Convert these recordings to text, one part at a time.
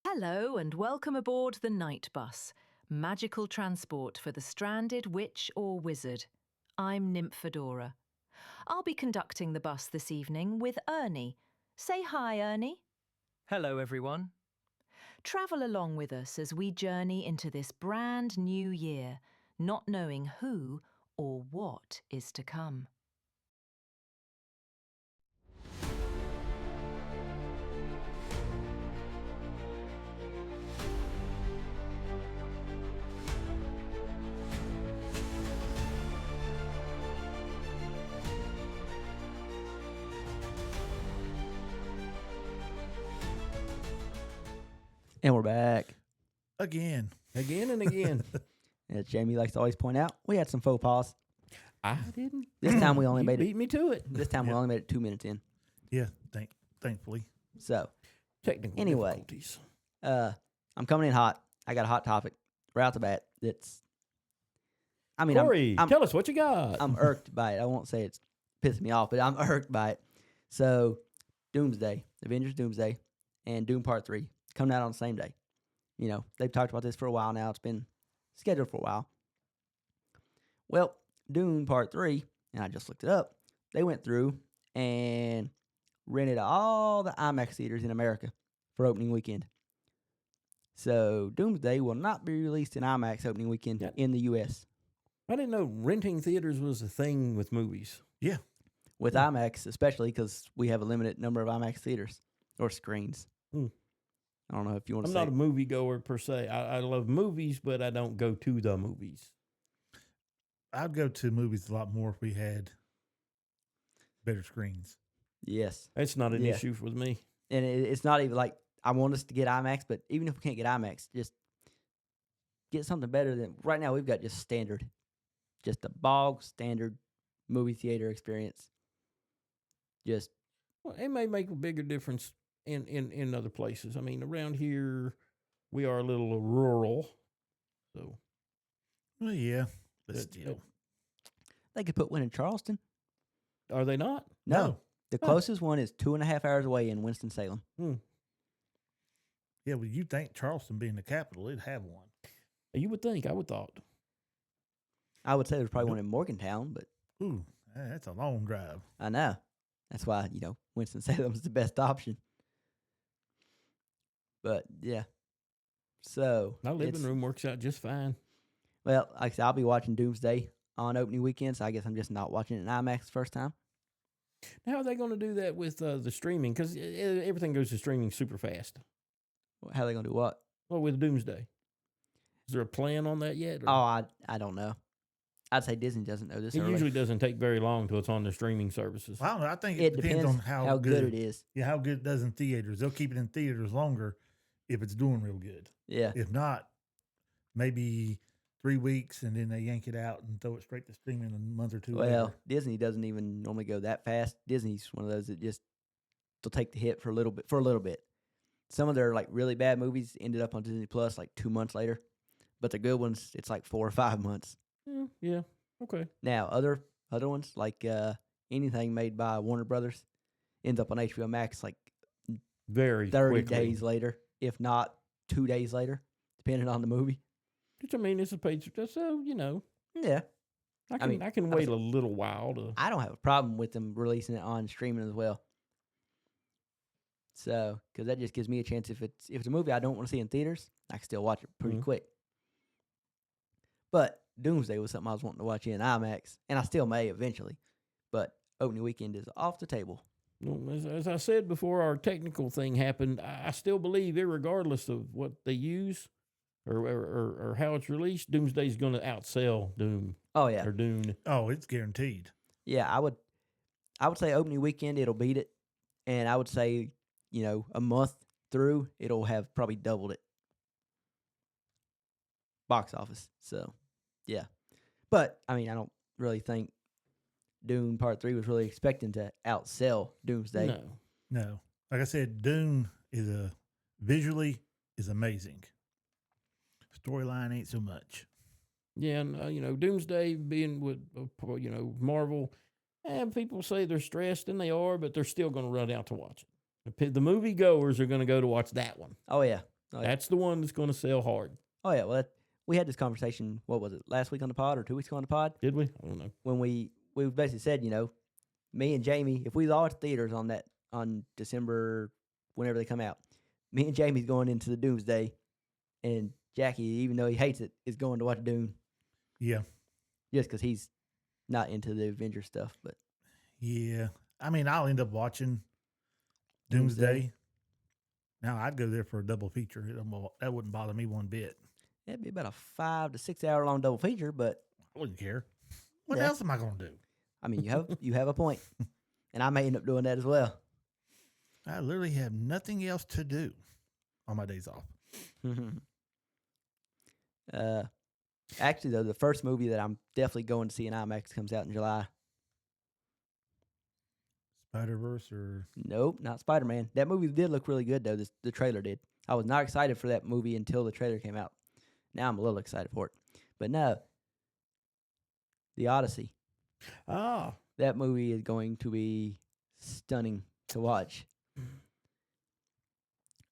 Hello and welcome aboard the Night Bus, magical transport for the stranded witch or wizard. I'm Nymphadora. I'll be conducting the bus this evening with Ernie. Say hi, Ernie. Hello, everyone. Travel along with us as we journey into this brand new year, not knowing who or what is to come. And we're back. Again. Again and again. As Jamie likes to always point out, we had some faux pas. I didn't. This time we only You made it. beat me to it. This time we only made it 2 minutes in. Yeah, thankfully. So Technical Anyway. difficulties. I'm coming in hot. I got a hot topic right off the bat. Corey, I'm tell us what you got. I'm irked by it. I won't say it's pissing me off, but I'm irked by it. So Doomsday, Avengers Doomsday, and Doom Part 3 coming out on the same day. You know, they've talked about this for a while now. It's been scheduled for a while. Well, Dune Part 3, and I just looked it up, they went through and rented all the Imax theaters in America for opening weekend. So Doomsday will not be released in IMAX opening weekend Yeah. in the U.S. I didn't know renting theaters was a thing with movies. Yeah. with IMAX, especially because we have a limited number of IMAX theaters or screens. Hmm. I don't know if you want to I'm say not a movie goer per se. I love movies, but I don't go to the movies. I'd go to movies a lot more if we had better screens. yes. That's not an Yeah. issue with me. And it's not even like I want us to get IMAX, but even if we can't get IMAX, just get something better than right now. We've got just standard, just a bog standard movie theater experience. Just Well, it may make a bigger difference in other places. I mean, around here, we are a little rural. So, Well, yeah, but That- still. they could put one in Charleston. are they not? No, the Huh. closest one is 2.5 hours away in Winston Salem. Yeah, well, you think Charleston being the capital, it'd have one. You would think. I would thought. I would say there's probably one in Morgantown, but Ooh, that's a long drive. I know. That's why, Winston Salem's the best option. But yeah. So My living it's- room works out just fine. Well, like I said, I'll be watching Doomsday on opening weekend, so I guess I'm just not watching it in IMAX the first time. How are they going to do that with the streaming? Because everything goes to streaming super fast. How are they gonna do what? Well, with Doomsday. Is there a plan on that yet? or- Oh, I don't know. I'd say Disney doesn't know this it early. usually doesn't take very long till it's on the streaming services. Well, I don't know. I think it it depends on how good it is. Yeah, how good it does in theaters. They'll keep it in theaters longer if it's doing real good. Yeah. If not, maybe 3 weeks and then they yank it out and throw it straight to streaming a month or two Well, later. Disney doesn't even normally go that fast. Disney's one of those that just they'll take the hit for a little bit. Some of their like really bad movies ended up on Disney Plus like 2 months later, but the good ones it's like 4 or 5 months. Yeah. Okay. Now other ones like anything made by Warner Brothers ends up on HBO Max like Very 30 quickly. days later, if not 2 days later, depending on the movie. Which I mean, it's a page. So Yeah, I can mean, I can I wait was- a little while to. I don't have a problem with them releasing it on streaming as well. So, because that just gives me a chance if it's a movie I don't want to see in theaters, I can still watch it pretty Mhm. quick. But Doomsday was something I was wanting to watch in IMAX, and I still may eventually. But opening weekend is off the table. Well, as I said before, our technical thing happened. I still believe, irregardless of what they use or how it's released, Doomsday's going to outsell Doom Oh yeah, or Dune. Oh, it's guaranteed. yeah. I would say opening weekend it'll beat it, and I would say a month through it'll have probably doubled it box office. So yeah, but I mean I don't really think Dune Part 3 was really expecting to outsell Doomsday. No. No. Like I said, Dune visually is amazing. Storyline ain't so much. Yeah, and Doomsday being with Marvel, and people say they're stressed, and they are, but they're still going to run out to watch it. The movie goers are going to go to watch that one. Oh yeah, Oh, yeah. That's the one that's going to sell hard. Oh yeah, well, we had this conversation. What was it? Last week on the pod or 2 weeks ago on the pod? Did we? I don't know. When we basically said, me and Jamie, if we was all at the theaters on December, whenever they come out, me and Jamie's going into the Doomsday, and Jackie, even though he hates it, is going to watch Dune Yeah. just because he's not into the Avengers stuff. But Yeah. I mean, I'll end up watching Doomsday. Now, I'd go there for a double feature. That wouldn't bother me one bit. It'd be about a 5 to 6 hour long double feature. But I wouldn't care. What Yeah. else am I going to do? I mean, you have a point, and I may end up doing that as well. I literally have nothing else to do on my days off. Actually, though, the first movie that I'm definitely going to see in IMAX comes out in July. Spider-Verse or... Nope, not Spider-Man. That movie did look really good, though. The trailer did. I was not excited for that movie until the trailer came out. Now I'm a little excited for it. But no, The Odyssey. Ah, That movie is going to be stunning to watch.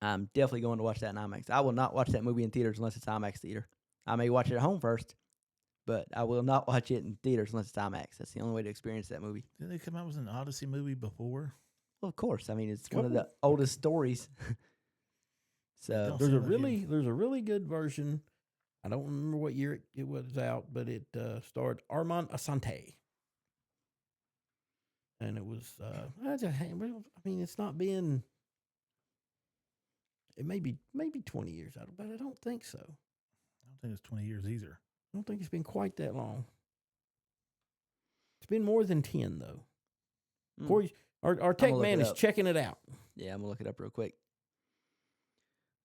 I'm definitely going to watch that in IMAX. I will not watch that movie in theaters unless it's IMAX theater. I may watch it at home first, but I will not watch it in theaters unless it's IMAX. That's the only way to experience that movie. Did they come out with an Odyssey movie before? Well, of course. I mean, it's one of Couple- the oldest stories. So Don't there's sound a like really good version. I don't remember what year it was out, but it starred Armand Assante. And it was, I mean, it's not been, it may be 20 years out, but I don't think so. I don't think it's 20 years either. I don't think it's been quite that long. It's been more than 10, though. mm, Corey, our tech look man it is up. checking it out. yeah, I'm gonna look it up real quick.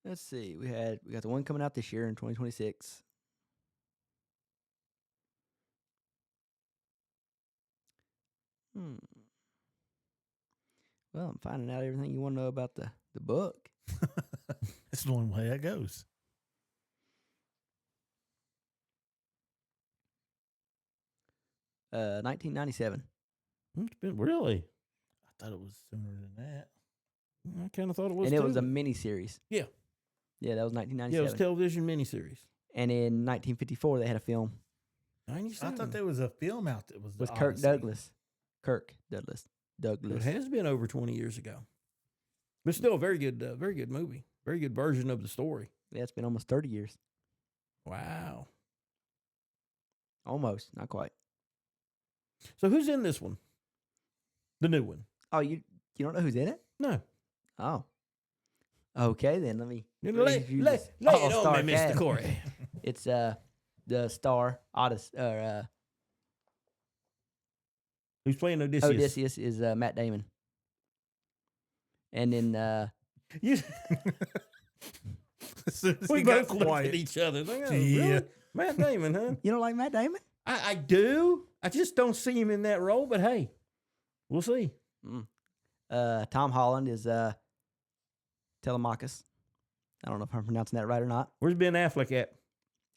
Let's see. We got the one coming out this year in 2026. Well, I'm finding out everything you want to know about the book. That's the only way that goes. Uh, 1997. It's been really. I thought it was sooner than that. I kind of thought it was. And it too, was a but- mini series. Yeah. Yeah, that was Yeah, it 1997. was a television miniseries. And in 1954, they had a film 97. I thought there was a film out that was the with Kirk Odyssey. Douglas. Kirk Douglas. It Douglas. has been over 20 years ago, but still a very good movie, very good version of the story. Yeah, it's been almost 30 years. Wow. Almost, not quite. So who's in this one? The new one? Oh, you don't know who's in it? No. Oh. Okay, then let me. Lay introduce it this on all-star me, Mr. cast. Corey. It's the star Who's playing Odysseus? Odysseus is Matt Damon. And then You, As soon as we he got both looked at quiet. each other. Like, oh, Yeah. really? Matt Damon, huh? you don't like Matt Damon? I do. I just don't see him in that role, but hey, we'll see. Tom Holland is Telemachus. I don't know if I'm pronouncing that right or not. Where's Ben Affleck at?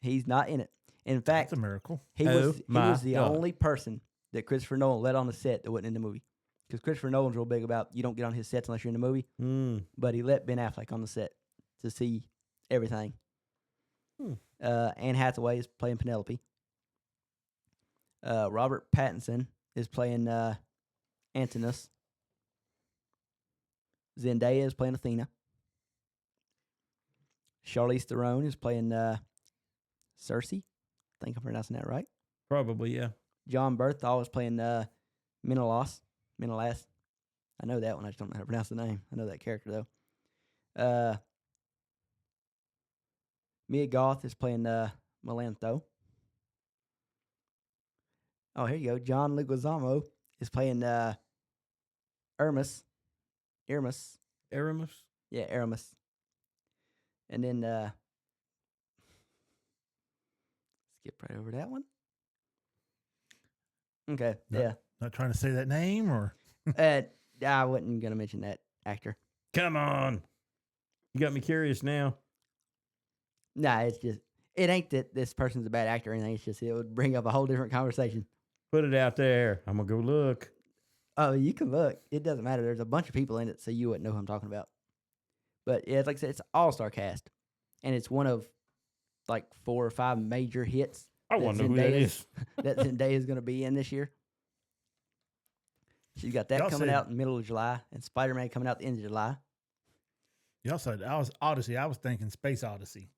He's not in it. In fact, That's a miracle. he Oh was my the God. only person that Christopher Nolan let on the set that wasn't in the movie. Because Christopher Nolan's real big about you don't get on his sets unless you're in the movie. But he let Ben Affleck on the set to see everything. Anne Hathaway is playing Penelope. Robert Pattinson is playing Antinous. Zendaya is playing Athena. Charlize Theron is playing Cersei. I think I'm pronouncing that right. Probably, yeah. John Berthal is playing Menelaus. I know that one. I just don't know how to pronounce the name. I know that character, though. Mia Goth is playing Melantho. Oh, here you go. John Leguizamo is playing Aramis. Aramis. Yeah, Aramis. And then skip right over that one. Okay, No. yeah. Not trying to say that name or I wasn't gonna mention that actor. Come on. You got me curious now. Nah, it's just it ain't that this person's a bad actor or anything. It's just it would bring up a whole different conversation. Put it out there. I'm going to go look. Oh, you can look. It doesn't matter. There's a bunch of people in it, so you wouldn't know who I'm talking about. But yeah, it's like I said, it's an all-star cast. and it's one of like 4 or 5 major hits I want to know who that is. that Zendaya is going to be in this year. She's got that Y'all coming said- out in the middle of July, and Spider-Man coming out the end of July. Y'all said Odyssey. I was thinking Space Odyssey.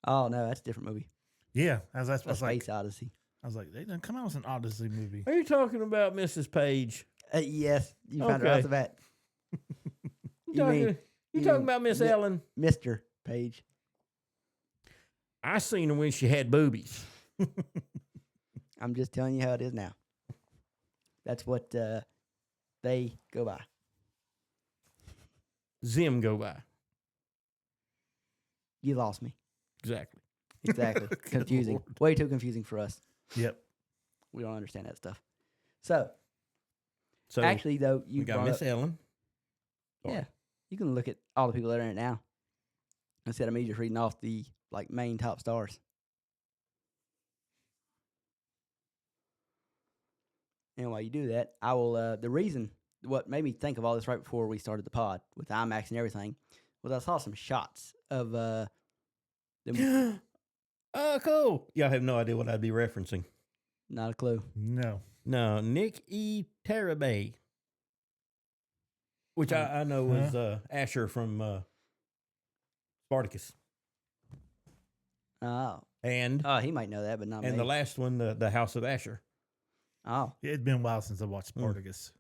Oh no, that's a different movie. Yeah, that's what I That's was like. Space Odyssey. I was like, they done come out with an Odyssey movie. Are you talking about Mrs. Page? Yes, you found it right off Okay. the bat. You mean- talking about Miss Mi- Ellen? Mr. Page. I seen her when she had boobies. I'm just telling you how it is now. That's what they go by. Zim go by. You lost me. Exactly. Exactly. Good Confusing. Lord. Way too confusing for us. Yep. We don't understand that stuff. So, So actually, though, you we got brought Miss up, Ellen. Sorry. yeah, you can look at all the people that are in it now. Instead of me just reading off the like main top stars. And while you do that, I will. The reason what made me think of all this right before we started the pod with IMAX and everything was I saw some shots of them. Oh, cool. Y'all have no idea what I'd be referencing. Not a clue. No. No, Nick E. Tarabay, which I know was Asher from Spartacus. Oh, And he might know that, but not and me. the last one, the House of Asher. Oh, It's been a while since I watched Spartacus.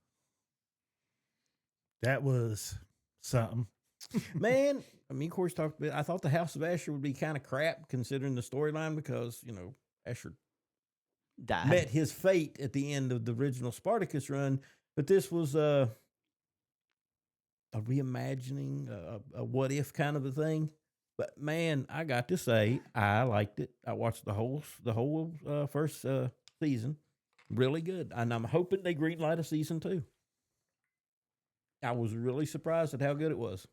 That was something. Man, I mean, of course, I thought the House of Asher would be kind of crap considering the storyline because, you know, Asher died. met his fate at the end of the original Spartacus run. But this was a reimagining, a what if kind of a thing. But man, I got to say, I liked it. I watched the whole first season. Really good. And I'm hoping they greenlight a season 2. I was really surprised at how good it was.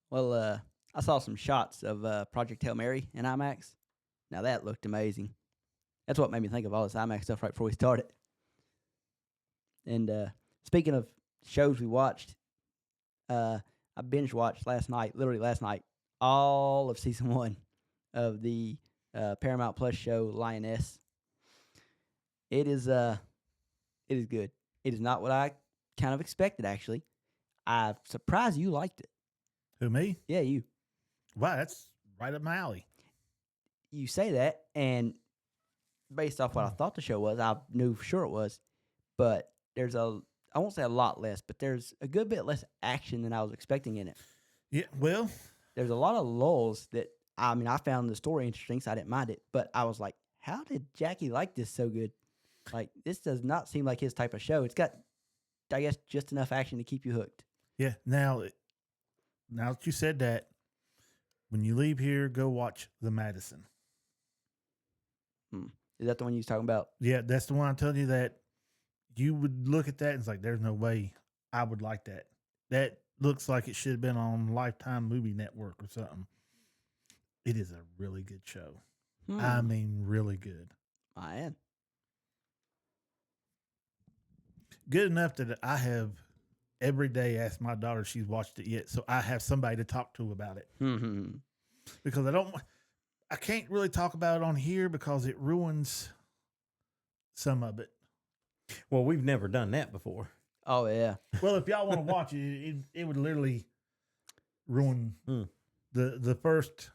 Well, I saw some shots of Project Hail Mary in IMAX. Now that looked amazing. That's what made me think of all this IMAX stuff right before we started. And speaking of shows we watched, I binge watched literally last night, all of season 1 of the Paramount Plus show Lioness. It is good. It is not what I kind of expected, actually. I'm surprised you liked it. Who, me? Yeah, you. Wow, that's right up my alley. You say that, and based off what I thought the show was, I knew for sure it was. But there's I won't say a lot less, but there's a good bit less action than I was expecting in it. Yeah, well, There's a lot of lulls that, I mean, I found the story interesting, so I didn't mind it. But I was like, how did Jackie like this so good? Like, this does not seem like his type of show. It's got, I guess, just enough action to keep you hooked. yeah. Now that you said that, when you leave here, go watch The Madison. Is that the one you was talking about? Yeah, that's the one I'm telling you that you would look at that and it's like, there's no way I would like that. That looks like it should have been on Lifetime Movie Network or something. It is a really good show. I mean, really good. I am. Good enough that I have every day asked my daughter if she's watched it yet, so I have somebody to talk to about it. Because I can't really talk about it on here because it ruins some of it. Well, we've never done that before. Oh, yeah. Well, if y'all want to watch it, it would literally ruin the first.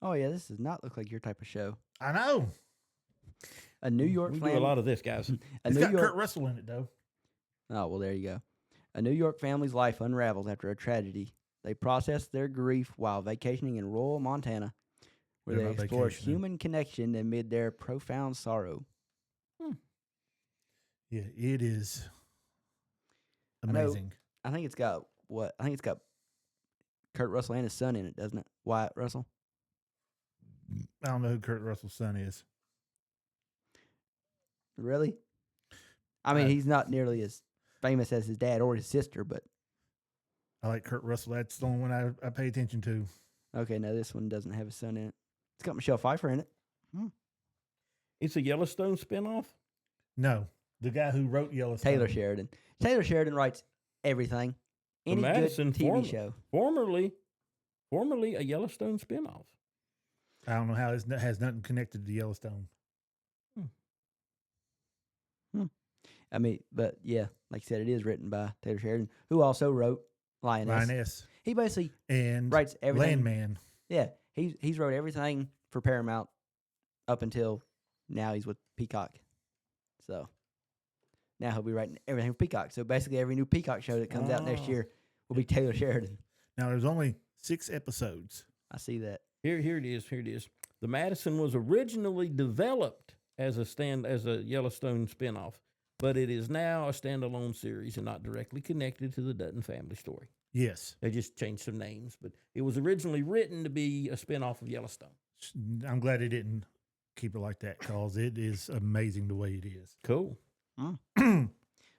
Oh, yeah, this does not look like your type of show. I know. A New York We family. do a lot of this, guys. A It's New got York. Kurt Russell in it, though. Oh, well, there you go. A New York family's life unravels after a tragedy. They process their grief while vacationing in rural Montana, where They're they not explore vacationing. human connection amid their profound sorrow. Yeah, it is I know. amazing. I think it's got what? I think it's got Kurt Russell and his son in it, doesn't it? Wyatt Russell. I don't know who Kurt Russell's son is. Really? I mean, I- he's not nearly as famous as his dad or his sister, but I like Kurt Russell. That's the only one I pay attention to. okay, no, this one doesn't have his son in it. It's got Michelle Pfeiffer in it. It's a Yellowstone spinoff. No, the guy who wrote Yellowstone. Taylor Sheridan. Taylor Sheridan writes everything. any good Madison TV show. formerly a Yellowstone spinoff. I don't know how it has nothing connected to Yellowstone. I mean, but yeah, like you said, it is written by Taylor Sheridan, who also wrote Lioness. Lioness He basically and writes everything. Landman. Yeah, he's wrote everything for Paramount up until now. He's with Peacock, so now he'll be writing everything for Peacock. So basically, every new Peacock show that comes out next year will be Taylor Sheridan. Now there's only 6 episodes. I see that. Here it is. The Madison was originally developed as a Yellowstone spinoff, but it is now a standalone series and not directly connected to the Dutton family story. Yes, They just changed some names, but it was originally written to be a spinoff of Yellowstone. I'm glad he didn't keep it like that because it is amazing the way it is. Cool.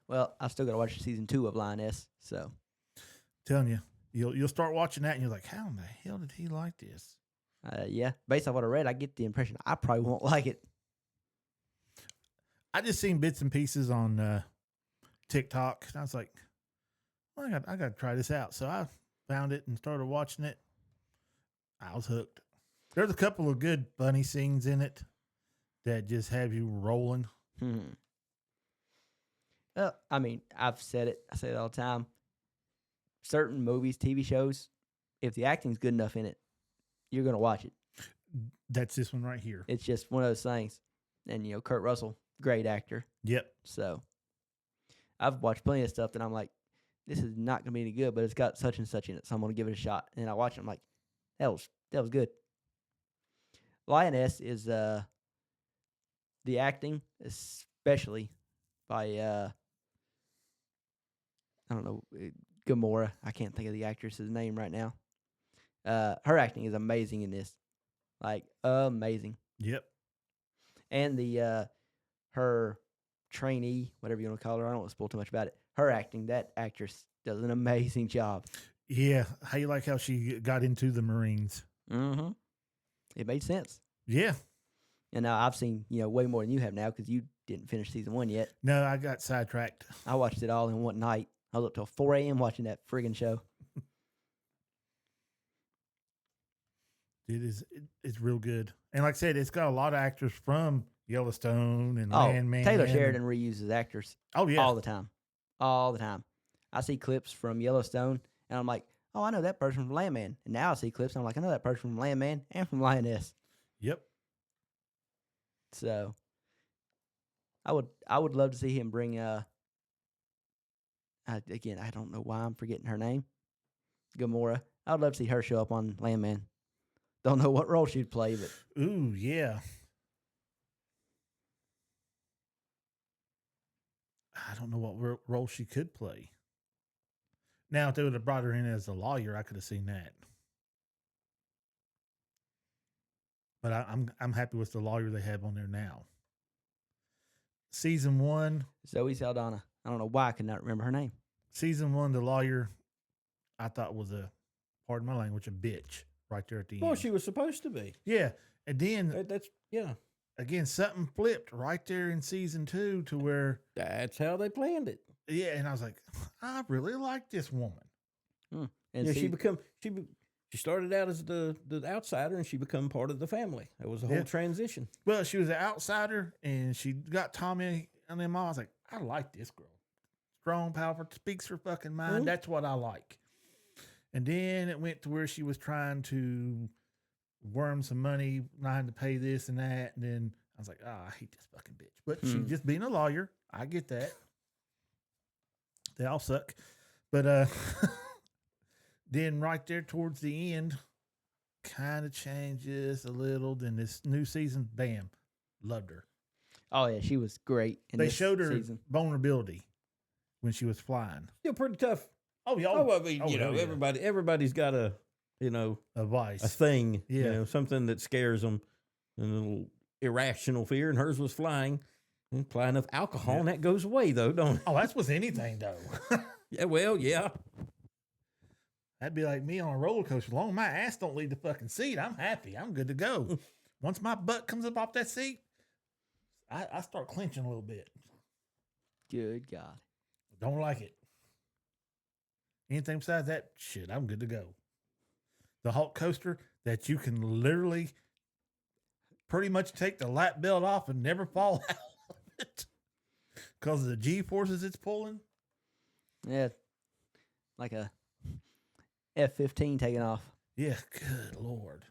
Well, I've still got to watch season 2 of Lioness. So Telling you, you'll start watching that and you're like, how in the hell did he like this? yeah, based on what I read, I get the impression I probably won't like it. I just seen bits and pieces on TikTok, and I was like, well, I got to try this out. So I found it and started watching it. I was hooked. There's a couple of good funny scenes in it that just have you rolling. Well, I mean, I've said it. I say it all the time. Certain movies, TV shows, if the acting's good enough in it, you're going to watch it. That's this one right here. It's just one of those things. And, Kurt Russell, great actor. Yep. So I've watched plenty of stuff that I'm like, this is not going to be any good, but it's got such and such in it, so I'm going to give it a shot. And I watch it, I'm like, that was good. Lioness is the acting, especially by I don't know, Gamora. I can't think of the actress's name right now. Her acting is amazing in this, like amazing. Yep. And the her trainee, whatever you want to call her, I don't want to spoil too much about it. Her acting, that actress does an amazing job. Yeah. How you like how she got into the Marines? Mm-hmm. It made sense. Yeah. And now I've seen way more than you have now because you didn't finish season 1 yet. No, I got sidetracked. I watched it all in one night. I was up till 4 a.m. watching that friggin' show. It's real good. And like I said, it's got a lot of actors from Yellowstone and Oh, Landman. Taylor Sheridan reuses actors Oh, yeah. all the time. All the time. I see clips from Yellowstone, and I'm like, oh, I know that person from Landman. And now I see clips, and I'm like, I know that person from Landman and from Lioness. Yep. So I would love to see him bring again, I don't know why I'm forgetting her name. Gamora. I would love to see her show up on Landman. Don't know what role she'd play, but Ooh, yeah. I don't know what role she could play. Now, if they would have brought her in as a lawyer, I could have seen that. But I'm happy with the lawyer they have on there now. Season 1, Zoe Saldana. I don't know why I could not remember her name. the lawyer, I thought was pardon my language, a bitch right there at the Well, end. she was supposed to be. Yeah, and then That's yeah. again something flipped right there in season 2 to where That's how they planned it. yeah, and I was like, I really like this woman. And Yeah, see, she started out as the outsider, and she become part of the family. That was a whole Yeah. transition. Well, she was an outsider, and she got Tommy and them all. I was like, I like this girl. Strong, powerful, speaks her fucking mind. Mhm. That's what I like. And then it went to where she was trying to worm some money, trying to pay this and that. And then I was like, I hate this fucking bitch. But she just being a lawyer, I get that. They all suck. But then right there towards the end, kind of changes a little. Then this new season, bam, loved her. oh yeah, she was great. In They this showed her season. vulnerability when she was flying. Still pretty tough. Oh, yeah. Oh, I mean, oh, yeah. everybody's got a A vice. a thing, Yeah. something that scares them, a little irrational fear, and hers was flying. And apply enough alcohol, and that goes away, though, don't it? Oh, that's with anything, though. Yeah, well, yeah. That'd be like me on a roller coaster. As long as my ass don't leave the fucking seat, I'm happy. I'm good to go. Once my butt comes up off that seat, I start clenching a little bit. Good God. Don't like it. Anything besides that, shit, I'm good to go. The Hulk coaster that you can literally pretty much take the lap belt off and never fall out of it because of the G forces it's pulling. Yeah, like a F-15 taking off. Yeah, good Lord.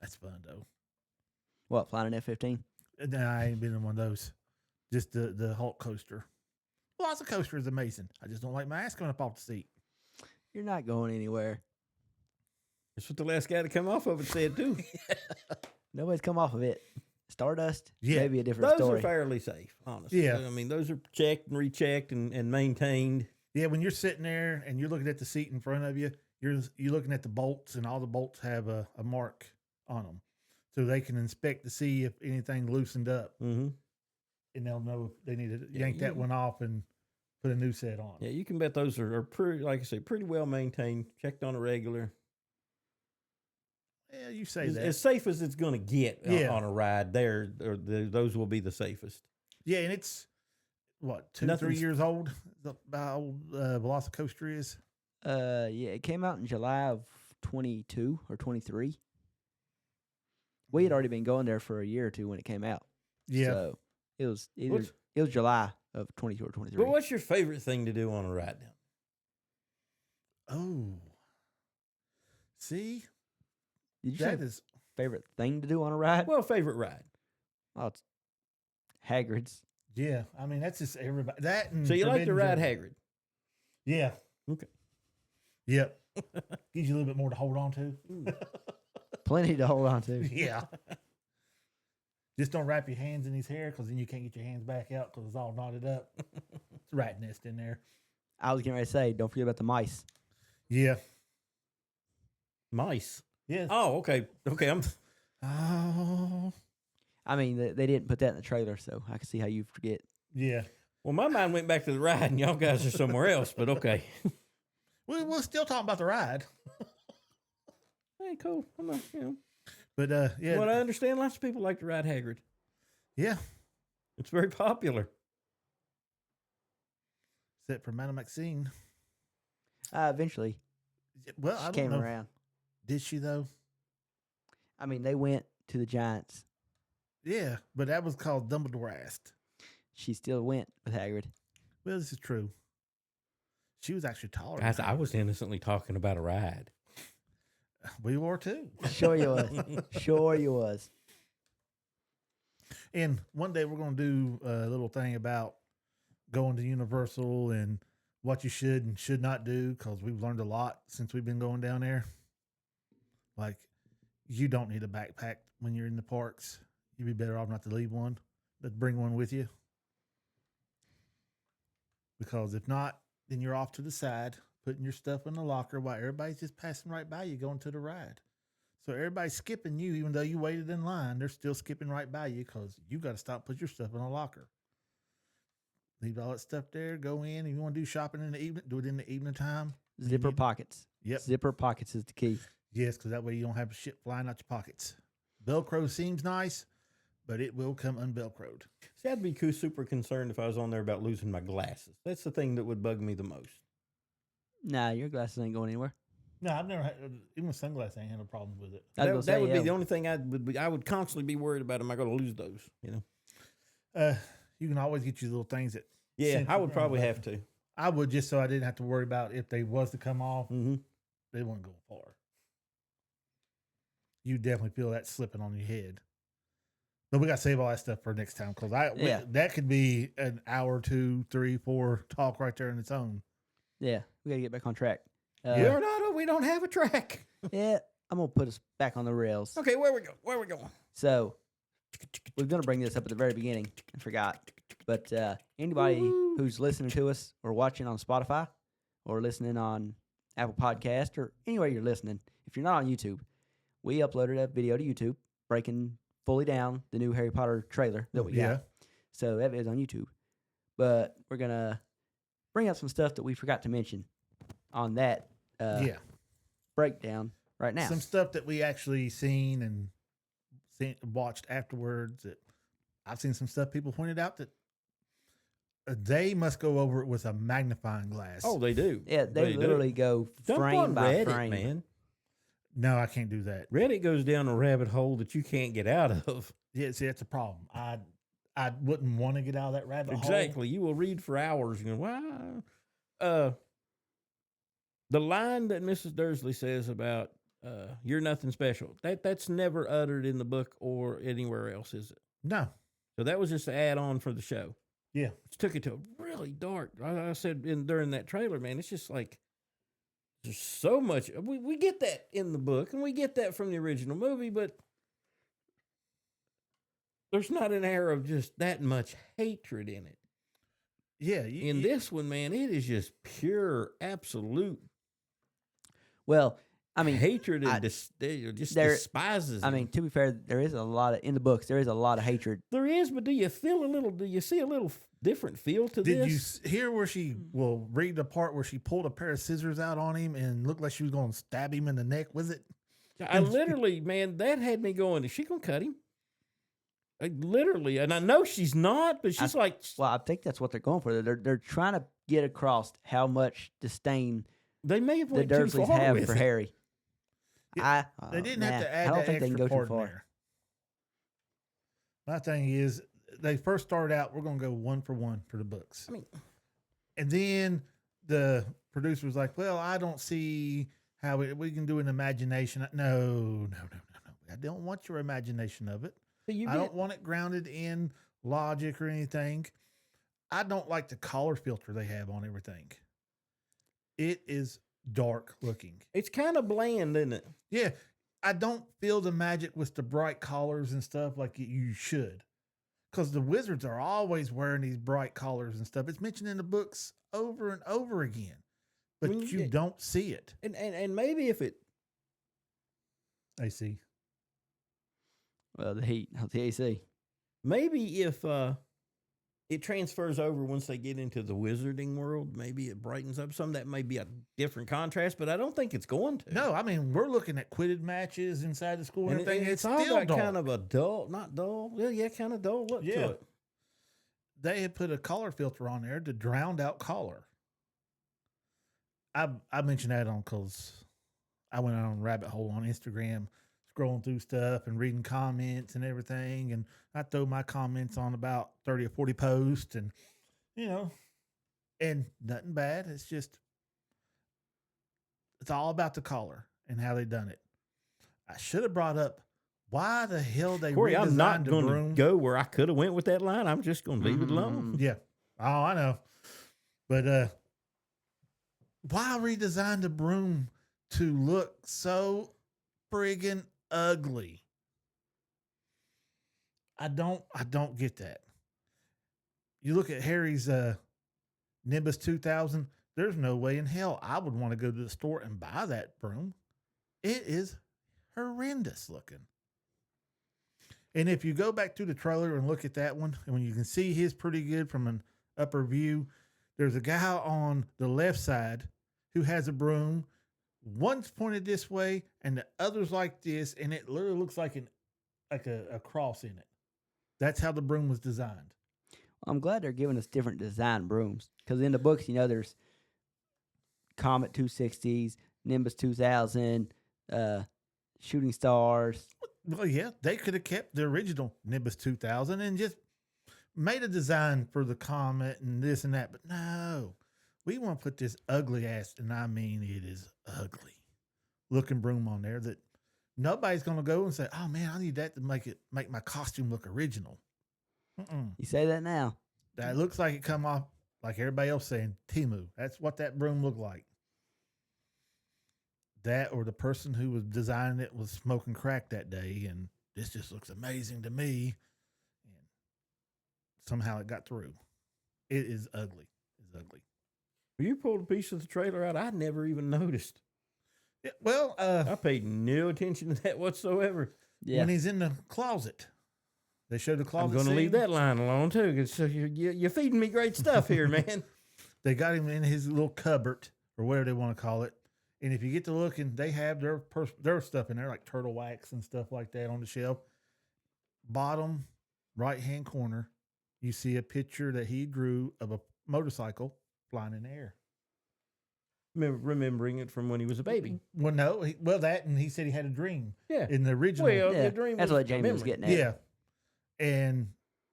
That's fun, though. What, flying an F-15? No, I ain't been in one of those. Just the Hulk coaster. Lots of coaster is amazing. I just don't like my ass coming up off the seat. You're not going anywhere. That's what the last guy to come off of it said too. Nobody's come off of it. Stardust, Yeah. maybe a different Those story. are fairly safe, honestly. Yeah. I mean, those are checked and rechecked and maintained. Yeah, when you're sitting there and you're looking at the seat in front of you, you're looking at the bolts, and all the bolts have a mark on them, so they can inspect to see if anything loosened up, Mm-hmm. and they'll know if they need to Yeah, yank that one off and put a new set on. Yeah, you can bet those are pretty, like I say, pretty well maintained, checked on a regular. Yeah, you say As, that. as safe as it's going to get Yeah. on a ride, those will be the safest. Yeah, and it's what 2-3 Nothing's- years old. The old Velocicoaster is. Yeah, it came out in July of 22 or 23. We had already been going there for a year or two when it came out. Yeah, So it was What's- July of 22 or 23. But what's your favorite thing to do on a ride down? Oh, see, Did you say that is favorite thing to do on a ride? Well, favorite ride. Oh, it's Hagrid's. yeah. I mean, that's just everybody. That and So you like to Forbidden ride Journey. Hagrid? Yeah. Okay. Yep. Gives you a little bit more to hold on to. Plenty to hold on to. Yeah. Just don't wrap your hands in his hair because then you can't get your hands back out because it's all knotted up. It's a rat nest in there. I was getting ready to say, don't forget about the mice. Yeah. Mice. Yeah. Oh, okay. Okay. Oh. I mean, they didn't put that in the trailer, so I can see how you forget. Yeah. Well, my mind went back to the ride, and y'all guys are somewhere else. But okay. We're still talking about the ride. Hey, cool. I'm not, But yeah. What I understand, lots of people like to ride Hagrid. Yeah. It's very popular. Except for Madame Maxine. Eventually, Well, I she don't came know. around. Did she though? I mean, they went to the Giants. Yeah, but that was called Dumbledore asked. She still went with Hagrid. Well, this is true. She was actually taller. Guys, than I her. was innocently talking about a ride. We were too. Sure you was. Sure you was. And one day we're going to do a little thing about going to Universal and what you should and should not do because we've learned a lot since we've been going down there. Like, you don't need a backpack when you're in the parks. You'd be better off not to leave one, but bring one with you. Because if not, then you're off to the side, putting your stuff in the locker while everybody's just passing right by you going to the ride. So everybody's skipping you, even though you waited in line, they're still skipping right by you because you got to stop, put your stuff in a locker. Leave all that stuff there, go in. If you want to do shopping in the evening, do it in the evening time. Zipper Mhm. pockets. Yep. Zipper pockets is the key. Yes, because that way you don't have shit flying out your pockets. Velcro seems nice, but it will come unvelcroed. See, I'd be super concerned if I was on there about losing my glasses. That's the thing that would bug me the most. Nah, your glasses ain't going anywhere. No, I've never had, even with sunglasses, I ain't had no problems with it. I was That, gonna that say, would yeah, be the only thing I would constantly be worried about. Am I going to lose those? You can always get you little things that. Yeah, Since I you're would on probably the- have to. I would just so I didn't have to worry about if they was to come off, Mm-hmm. they wouldn't go far. You definitely feel that slipping on your head. But we got to save all that stuff for next time because Yeah. that could be an hour, 2, 3, 4 talk right there in its own. Yeah, we got to get back on track. We don't have a track. Yeah, I'm going to put us back on the rails. Okay, where we go? Where we going? So, we're going to bring this up at the very beginning. I forgot. But anybody Woo-hoo. who's listening to us or watching on Spotify or listening on Apple Podcast or anywhere you're listening, if you're not on YouTube, we uploaded a video to YouTube breaking fully down the new Harry Potter trailer that we got. So that video's on YouTube. But we're going to bring up some stuff that we forgot to mention on that breakdown right now. Some stuff that we actually seen and watched afterwards. That I've seen some stuff people pointed out that They must go over it with a magnifying glass. Oh, they do. Yeah, they do. literally go Jump frame on by Reddit, frame. man. No, I can't do that. Reddit goes down a rabbit hole that you can't get out of. Yeah, see, that's a problem. I wouldn't want to get out of that rabbit hole. Exactly. You will read for hours. You know, wow. The line that Mrs. Dursley says about "you're nothing special," that's never uttered in the book or anywhere else, is it? No. So that was just an add-on for the show. Yeah. Which took it to a really dark. I said during that trailer, man, it's just like there's so much. We get that in the book, and we get that from the original movie, but there's not an air of just that much hatred in it. Yeah. In this one, man, it is just pure, absolute. Well, I mean, hatred and despises. I mean, to be fair, there is a lot of in the books. There is a lot of hatred. There is, but do you see a little different feel to Did this? you hear where she will read the part where she pulled a pair of scissors out on him and looked like she was going to stab him in the neck? Was it? I literally, man, that had me going. Is she gonna cut him? Literally, and I know she's not, but she's like. Well, I think that's what they're going for. They're trying to get across how much disdain they may have the went too Dursleys far have with for it. Harry. They didn't have to add I don't that think they can extra go too part in far. there. My thing is, they first started out, we're going to go 1 for 1 for the books. I mean, and then the producer was like, well, I don't see how we can do an imagination. No. I don't want your imagination of it. I don't want it grounded in logic or anything. I don't like the color filter they have on everything. It is dark looking. It's kind of bland, isn't it? Yeah. I don't feel the magic with the bright collars and stuff like you should. Because the wizards are always wearing these bright collars and stuff. It's mentioned in the books over and over again. But you don't see it. And maybe if it... I see. Well, the heat of the AC. Maybe if it transfers over once they get into the wizarding world, maybe it brightens up some. That may be a different contrast, but I don't think it's going to. No, I mean, we're looking at Quidditch matches inside the school and everything. It's still all got dark. kind of a dull, not dull. Yeah, kind of dull look to it. They had put a color filter on there to drown out color. I mentioned that because I went on a rabbit hole on Instagram, scrolling through stuff and reading comments and everything. And I throw my comments on about 30 or 40 posts and, and nothing bad. It's just, it's all about the color and how they done it. I should have brought up why the hell they Corey, I'm not going broom. to go where I could have went with that line. I'm just going to leave it alone. Yeah. Oh, I know. But why redesign the broom to look so friggin' ugly? I don't get that. You look at Harry's Nimbus 2000, there's no way in hell I would want to go to the store and buy that broom. It is horrendous looking. And if you go back to the trailer and look at that one, and when you can see his pretty good from an upper view, there's a guy on the left side who has a broom. One's pointed this way and the other's like this, and it literally looks like a cross in it. That's how the broom was designed. I'm glad they're giving us different design brooms because in the books, there's Comet 260s, Nimbus 2000, Shooting Stars. Well, yeah, they could have kept the original Nimbus 2000 and just made a design for the Comet and this and that. But no, we want to put this ugly ass, and I mean it is ugly looking broom on there that nobody's going to go and say, oh man, I need that to make my costume look original. You say that now. That looks like it come off like everybody else saying Timu. That's what that broom looked like. That or the person who was designing it was smoking crack that day, and this just looks amazing to me. And somehow it got through. It is ugly. It's ugly. You pulled a piece of the trailer out. I never even noticed. Yeah, well, I paid no attention to that whatsoever. Yeah. when he's in the closet, they showed the closet. I'm going to leave scene. that line alone too. 'Cause so you're feeding me great stuff here, man. They got him in his little cupboard or whatever they want to call it. And if you get to looking, they have their stuff in there, like turtle wax and stuff like that on the shelf. Bottom right-hand corner, you see a picture that he drew of a motorcycle flying in the air. Remembering it from when he was a baby. Well, no, that, and he said he had a dream. Yeah. In the original. Well, Yeah, the dream that's was what Jamie was memory. getting at. Yeah. And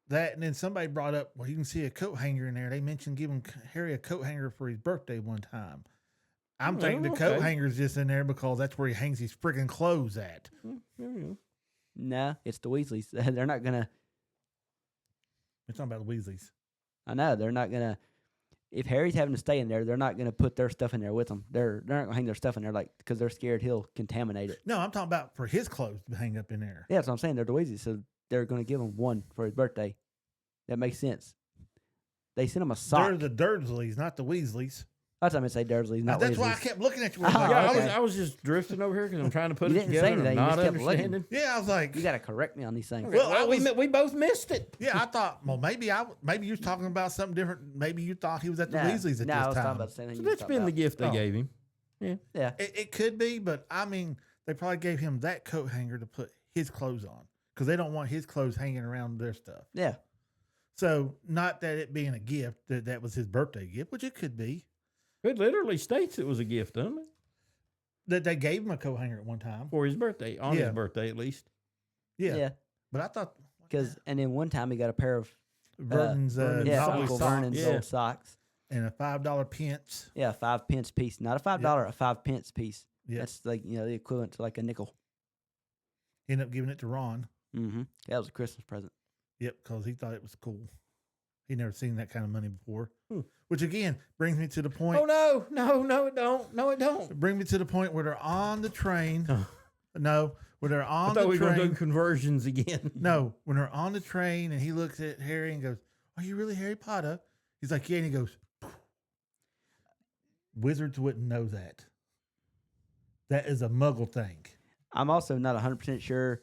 that, and then somebody brought up, well, you can see a coat hanger in there. They mentioned giving Harry a coat hanger for his birthday one time. I'm thinking the coat hanger's just in there because that's where he hangs his friggin' clothes at. No, it's the Weasleys. They're not gonna. We're talking about the Weasleys. I know they're not gonna. If Harry's having to stay in there, they're not gonna put their stuff in there with them. They're not gonna hang their stuff in there because they're scared he'll contaminate it. No, I'm talking about for his clothes to hang up in there. Yeah, that's what I'm saying. They're the Weasleys, so they're gonna give him one for his birthday. That makes sense. They sent him a sock. They're the Dursleys, not the Weasleys. That's what I'm gonna say. Dursleys, not That's Weasleys. why I kept looking at you. Oh, Like, Yeah, okay. I was just drifting over here because I'm trying to put You it didn't say together. anything, I'm you not just kept looking. understanding. yeah, I was like, You got to correct me on these things. Well, we both missed it. yeah, I thought, well, maybe you was talking about something different. Maybe you thought he was at the no, Weasleys at no, I this was time. talking about the same thing. So you were that's talking been the about. gift they Oh. gave him. Yeah, It could be, but I mean, they probably gave him that coat hanger to put his clothes on because they don't want his clothes hanging around their stuff. yeah. So, not that it being a gift, that was his birthday gift, which it could be. It literally states it was a gift, doesn't it? That they gave him a coat hanger at one time. For his birthday, on Yeah. his birthday at least. Yeah. Yeah. But I thought, And then one time he got a pair of Vernon's yeah, novelty Uncle socks Vernon's Yeah. old socks. and a $5 pence. Yeah, 5 pence piece, not a $5, a 5 pence piece. Yeah. That's like the equivalent to like a nickel. Ended up giving it to Ron. Mm-hmm. That was a Christmas present. Yep, because he thought it was cool. He'd never seen that kind of money before. Hmm. Which again brings me to the point. Oh no, it don't. No, it don't. Bring me to the point where they're on the train. Oh. No, where they're I on thought the we were going to train. do conversions again. No, when they're on the train and he looks at Harry and goes, "Are you really Harry Potter?" He's like, "Yeah," and he goes, "Wizards wouldn't know that. That is a Muggle thing." I'm also not 100% sure.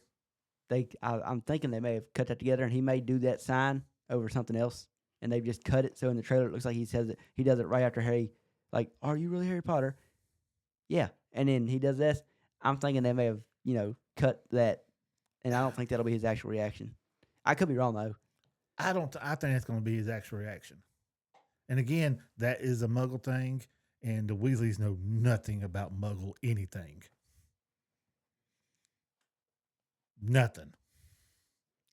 I'm thinking they may have cut that together, and he may do that sign over something else, and they've just cut it so in the trailer it looks like he says it. He does it right after Harry, like, "Are you really Harry Potter?" Yeah, and then he does this. I'm thinking they may have cut that, and I don't think that'll be his actual reaction. I could be wrong though. I don't. I think that's going to be his actual reaction. And again, that is a Muggle thing, and the Weasleys know nothing about Muggle anything. Nothing.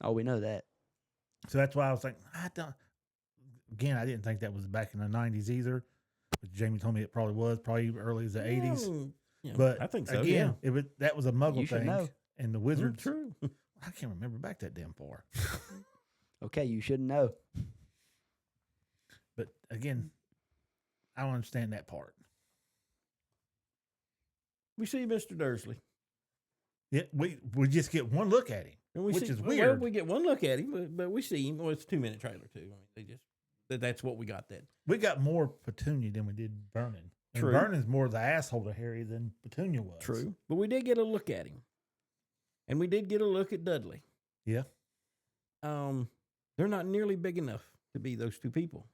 Oh, we know that. So that's why I was like, I don't. Again, I didn't think that was back in the '90s either. But Jamie told me it probably was, probably even early as the '80s. Yeah, But I think so. Again, that was a Muggle You should thing, know. and the yeah, Wizards. true. I can't remember back that damn far. Okay, you shouldn't know. But again, I don't understand that part. We see Mr. Dursley. Yeah, we just get one look at him, And we which see, is well, weird. we get one look at him, but we see him. Well, it's a 2-minute trailer too. I mean, that's what we got. We got more Petunia than we did Vernon. And True. Vernon's more the asshole to Harry than Petunia was. True, but we did get a look at him, and we did get a look at Dudley. Yeah. They're not nearly big enough to be those two people.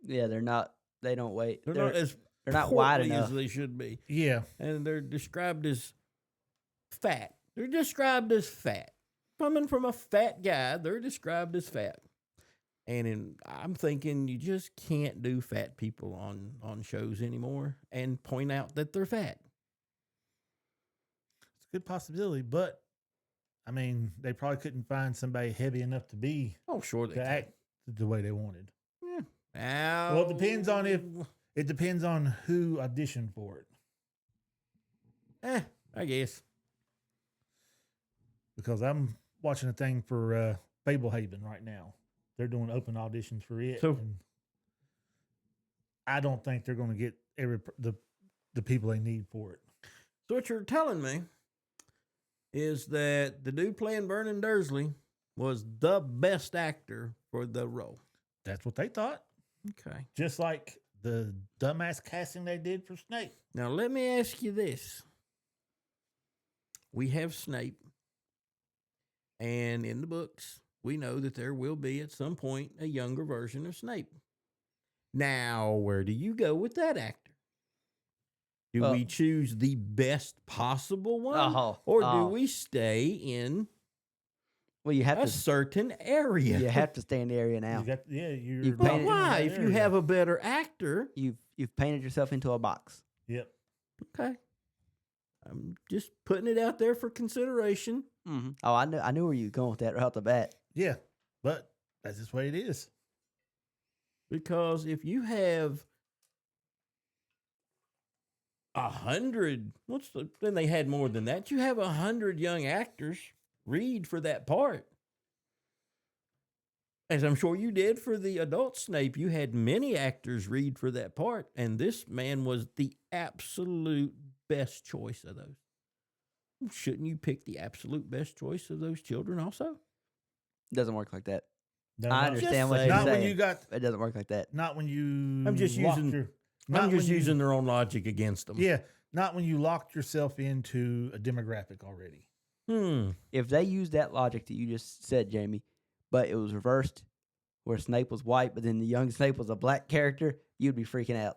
Yeah, they're not. They don't wait. They're not as They're not wide portly enough. as they should be, Yeah. and they're described as fat. They're described as fat. Coming from a fat guy, they're described as fat. And I'm thinking you just can't do fat people on shows anymore and point out that they're fat. It's a good possibility, but I mean, they probably couldn't find somebody heavy enough to be Oh, sure they to can. act the way they wanted. Yeah. Well, it depends on it depends on who auditioned for it. I guess. Because I'm watching a thing for Fablehaven right now. They're doing open auditions for it. So- and I don't think they're going to get the people they need for it. So what you're telling me is that the dude playing Vernon Dursley was the best actor for the role. That's what they thought. Okay. Just like the dumbass casting they did for Snape. Now let me ask you this. We have Snape, and in the books, we know that there will be at some point a younger version of Snape. Now, where do you go with that actor? Do Well- we choose the best possible one? Oh, Or do oh. we stay in Well, you have a to. certain area. You have to stay in the area now. You're You've But painted- why? If you have a better actor, You've painted yourself into a box. Yep. okay. I'm just putting it out there for consideration. Mm-hmm. Oh, I knew where you were going with that right off the bat. Yeah, but that's just the way it is. Because if you have 100, then they had more than that. You have 100 young actors read for that part. As I'm sure you did for the adult Snape, you had many actors read for that part, and this man was the absolute best choice of those. Shouldn't you pick the absolute best choice of those children also? It doesn't work like that. No, I not- understand what saying. you're Not saying. when you got. It doesn't work like that. Not when you. I'm just locked using- your- I'm not just when you- using their own logic against them. Yeah, not when you locked yourself into a demographic already. If they used that logic that you just said, Jamie, but it was reversed, where Snape was white, but then the young Snape was a black character, you'd be freaking out.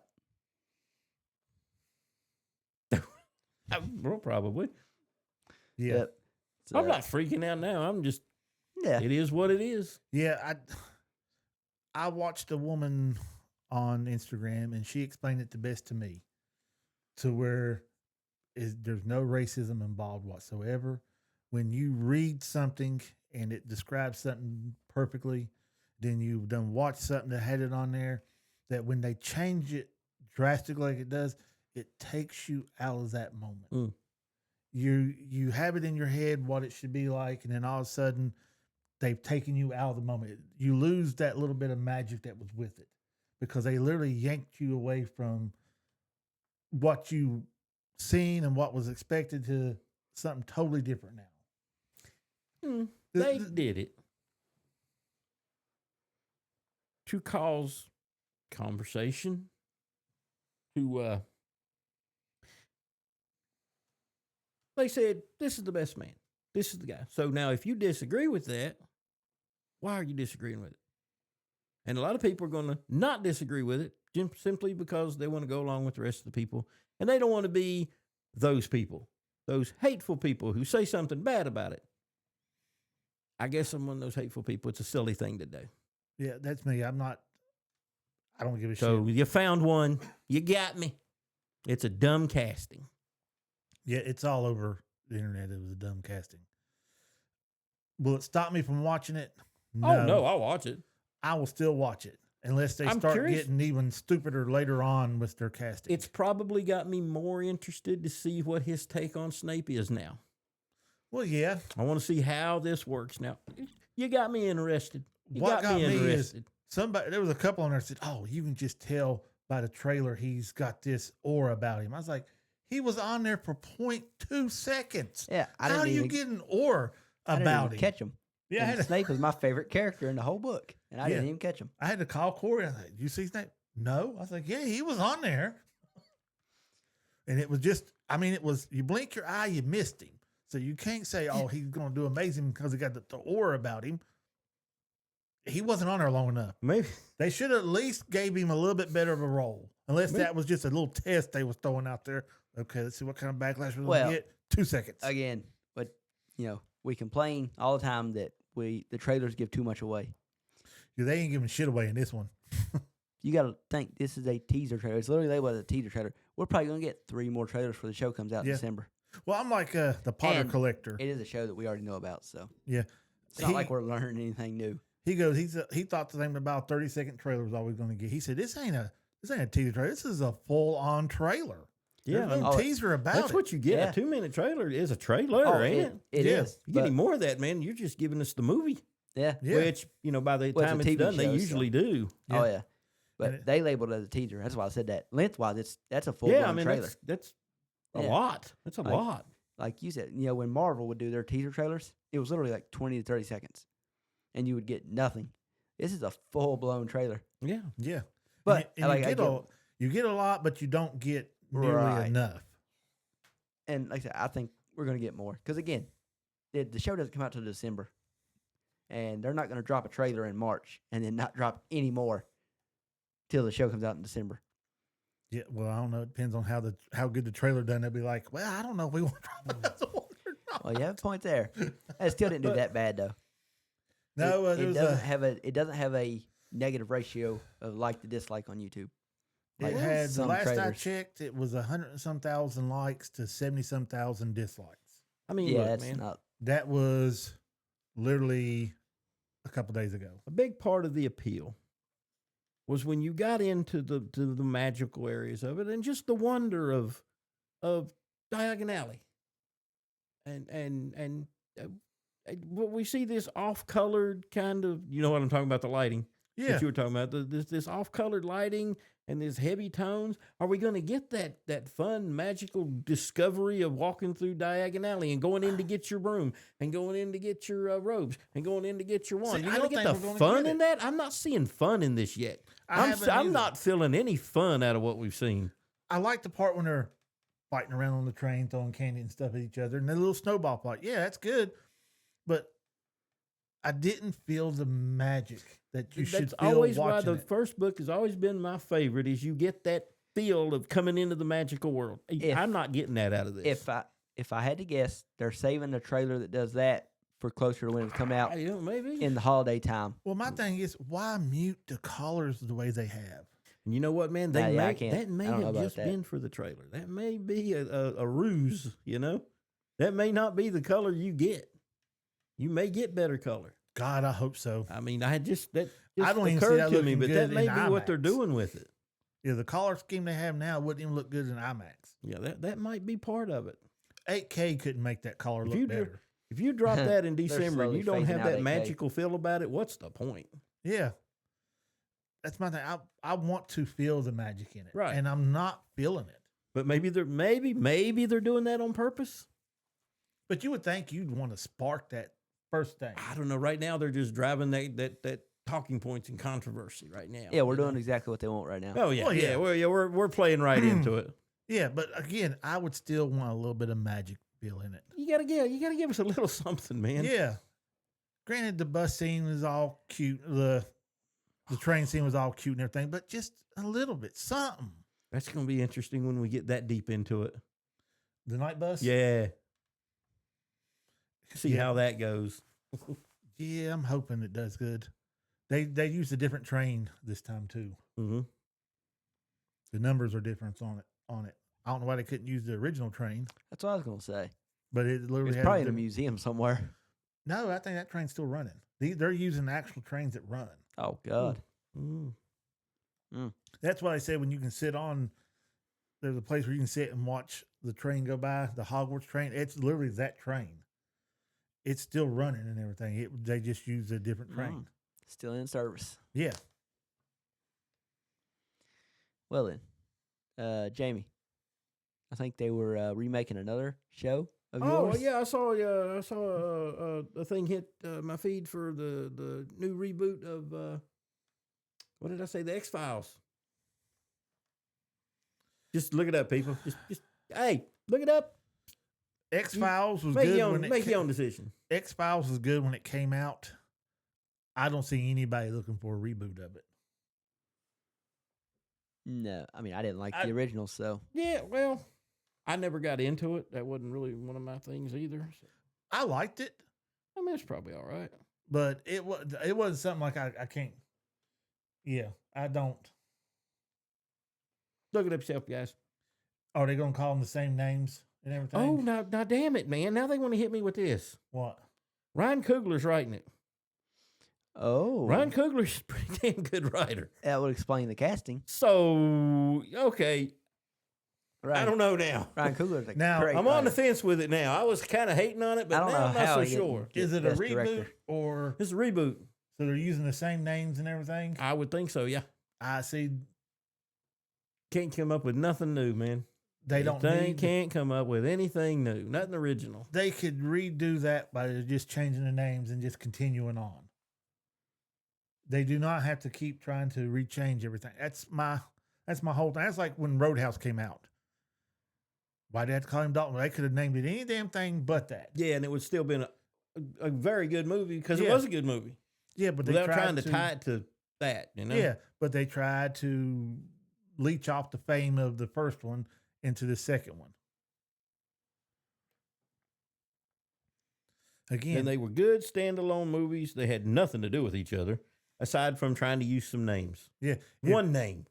Well, probably. Yeah, Yep. So, I'm not freaking out now. I'm just, Yeah. it is what it is. yeah. I watched a woman on Instagram, and she explained it the best to me, to where there's no racism involved whatsoever. When you read something and it describes something perfectly, then you've done watch something that had it on there, that when they change it drastically like it does, it takes you out of that moment. Mm. You have it in your head what it should be like, and then all of a sudden they've taken you out of the moment. You lose that little bit of magic that was with it, because they literally yanked you away from what you seen and what was expected to something totally different now. They did it to cause conversation, to they said, this is the best man. This is the guy. So now if you disagree with that, why are you disagreeing with it? And a lot of people are going to not disagree with it simply because they want to go along with the rest of the people. And they don't want to be those people, those hateful people who say something bad about it. I guess I'm one of those hateful people. It's a silly thing to do. Yeah, that's me. I don't give a So shit. you found one. You got me. It's a dumb casting. Yeah, it's all over the internet. It was a dumb casting. Will it stop me from watching it? Oh, no, I'll watch it. I will still watch it unless they I'm start curious. getting even stupider later on with their casting. It's probably got me more interested to see what his take on Snape is now. well, yeah. I want to see how this works now. You got me interested. You What got me is interested. there was a couple on there that said, "Oh, you can just tell by the trailer he's got this aura about him." I was like, he was on there for 0.2 seconds. Yeah. How do you get an aura I didn't about even him? catch him. Yeah, I And had, to, Snape was my favorite character in the whole book, and I didn't Yeah. even catch him. I had to call Corey. I was like, "You see Snape?" No. I was like, "Yeah, he was on there." And it was just, it was, you blink your eye, you missed him. So you can't say, "Oh, he's going to do amazing because he got the aura about him." He wasn't on there long enough. Maybe. They should have at least gave him a little bit better of a role, unless that was just a little test they was throwing out there. Okay, let's see what kind of backlash we're going Well, to get. 2 seconds. Again, but we complain all the time that the trailers give too much away. Yeah, they ain't giving shit away in this one. You got to think this is a teaser trailer. It's literally labeled as a teaser trailer. We're probably going to get 3 more trailers before the show comes out in Yeah. December. Well, I'm like the Potter And collector. It is a show that we already know about, so Yeah, it's not like we're learning anything new. he goes. He thought the thing about 30-second trailer was all we going to get. He said, "This ain't a teaser trailer. This is a full on trailer. Yeah, There's no Oh, teaser about that's it." what you get. Yeah. A 2-minute trailer is a trailer, ain't it? It Yeah. is. You get but- any more of that, man, you're just giving us the movie. Yeah. Yeah. Which, by the Well, it's time a it's TV done, they show, so- usually do. Yeah. Oh, yeah. But And it- they labeled it as a teaser. That's why I said that. Lengthwise, that's a full Yeah, trailer. that's a Yeah. lot. That's a Like- lot. Like you said, when Marvel would do their teaser trailers, it was literally like 20 to 30 seconds, and you would get nothing. This is a full blown trailer. Yeah. Yeah, But and I you get a lot, but you don't get nearly Right. enough. And like I said, I think we're going to get more. Because again, the show doesn't come out till December. And they're not going to drop a trailer in March and then not drop any more till the show comes out in December. Yeah, well, I don't know. It depends on how good the trailer done. They'll be like, "Well, I don't know if we want to drop another one or not." Well, you have a point there. It still didn't do But- that bad, though. No, it there was doesn't a. have a it doesn't have a negative ratio of like to dislike on YouTube. It Like had the some last I trailers. checked, it was 100 and some thousand likes to 70 some thousand dislikes. I mean, Yeah, look, that's man, not. That was literally a couple days ago. a big part of the appeal was when you got into the magical areas of it and just the wonder of Diagon Alley. And what we see this off-colored kind of, you know what I'm talking about, the lighting Yeah, that you were talking about, this off-colored lighting and these heavy tones. Are we going to get that fun, magical discovery of walking through Diagon Alley and going in to get your broom and going in to get your robes and going in to get your wand? See, You're I going to don't get the think we're gonna fun get in it. that? I'm not seeing fun in this yet. I haven't I'm either. not feeling any fun out of what we've seen. I like the part when they're fighting around on the train, throwing candy and stuff at each other, and the little snowball fight. Yeah, that's good, but I didn't feel the magic that you should That's feel always why watching the it. first book has always been my favorite. Is you get that feel of coming into the magical world. If- I'm not getting that out of this. If I had to guess, they're saving a trailer that does that for closer to when it come out you know, maybe. in the holiday time. Well, my thing is, why mute the colors the way they have? And you know what, man? Nah, yeah, I may, can't- that may I don't know have about just that. been for the trailer. That may be a ruse. You know, that may not be the color you get. You may get better color. God, I hope so. I mean, I just that I just don't even see occurred that to me, looking but good that may in be what they're IMAX. doing with it. Yeah, the color scheme they have now wouldn't even look good in IMAX. Yeah, that might be part of it. 8K couldn't make that color If look you do- better. If you drop that in December and slowly you don't phasing have out that 8K. magical feel about it, what's the point? Yeah, that's my thing. I want to feel the magic in it, Right. And I'm not feeling it. But maybe they're doing that on purpose. But you would think you'd want to spark that first thing. I don't know. Right now, they're just driving that talking points and controversy right now. Yeah, we're you know? doing exactly what they want right now. Oh yeah, Well, yeah. we're playing right into it. Yeah, but again, I would still want a little bit of magic feel in it. You gotta give us a little something, man. Yeah. Granted, the bus scene was all cute. The train scene was all cute and everything, but just a little bit, something. That's gonna be interesting when we get that deep into it. The night bus. Yeah. See Yeah. how that goes. Yeah, I'm hoping it does good. They used a different train this time too. Mm-hmm. The numbers are different on it. I don't know why they couldn't use the original train, That's what I was gonna say. but it literally It's has probably in a different- museum somewhere. No, I think that train's still running. They're using actual trains that run. Oh God. Mm. That's why I said when you can sit on, there's a place where you can sit and watch the train go by, the Hogwarts train. It's literally that train. It's still running and everything. They just use a different train. Still in service. Yeah. Well then, Jamie, I think they were remaking another show of Oh yours. yeah, I saw a thing hit my feed for the new reboot of what did I say? The X-Files. Just look it up, people. Just hey, look it up. X Files was Make good your when own, it make your own decision. X Files was good when it came out. I don't see anybody looking for a reboot of it. No, I mean I didn't like I- the original, so Yeah, well, I never got into it. That wasn't really one of my things either. So, I liked it, I mean, it's probably all right. but it wasn't something like I can't. Yeah, I don't. Look it up yourself, guys. Are they gonna call them the same names and everything? Oh, now damn it, man. Now they want to hit me with this. What? Ryan Coogler's writing it. Ryan Coogler's a pretty damn good writer. that would explain the casting. So, okay. Right. I don't know now. Ryan Coogler's a Now, great I'm on the writer. fence with it now. I was kind of hating on it, I but don't now know I'm not how so he didn't sure. get Is it a Best reboot Director. or It's a reboot. so they're using the same names and everything? I would think so, yeah. I see. Can't come up with nothing new, man. They don't They need. can't come up with anything new. Nothing original. They could redo that by just changing the names and just continuing on. They do not have to keep trying to rechange everything. That's my whole thing. That's like when Roadhouse came out. Why did they have to call him Dalton? They could have named it any damn thing but that. Yeah, and it would still been a very good movie because it Yeah. was a good movie. Yeah, but they Without tried trying to tie it to that, you know? Yeah, but they tried to leech off the fame of the first one into the second one. Again, And they were good standalone movies. They had nothing to do with each other aside from trying to use some names. yeah. One name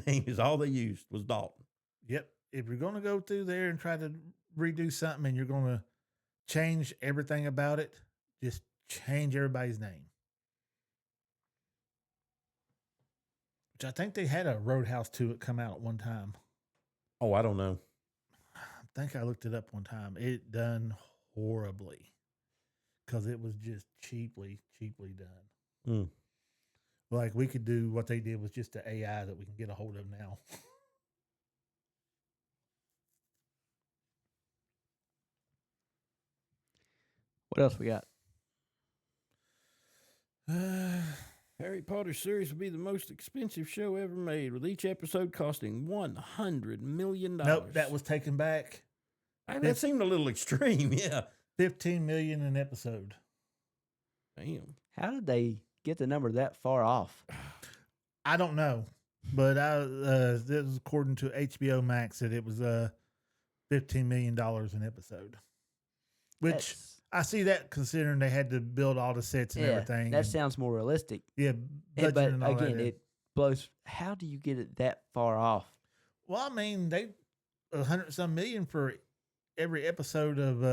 is all they used was Dalton. Yep. If you're going to go through there and try to redo something and you're going to change everything about it, just change everybody's name. Which I think they had a Roadhouse 2 it come out at one time. Oh, I don't know. I think I looked it up one time. It done horribly because it was just cheaply done. Mm. Like we could do what they did with just the AI that we can get a hold of now. What else we got? Harry Potter series will be the most expensive show ever made, with each episode costing $100 million. Nope, that was taken back. That seemed a little extreme. Yeah. $15 million an episode. Damn. How did they get the number that far off? I don't know, but this was according to HBO Max that it was $15 million an episode, which That's- I see that considering they had to build all the sets and everything. That and, sounds more realistic. yeah, But budgeting and all again, that. it blows. How do you get it that far off? Well, I mean, they 100-some million for every episode of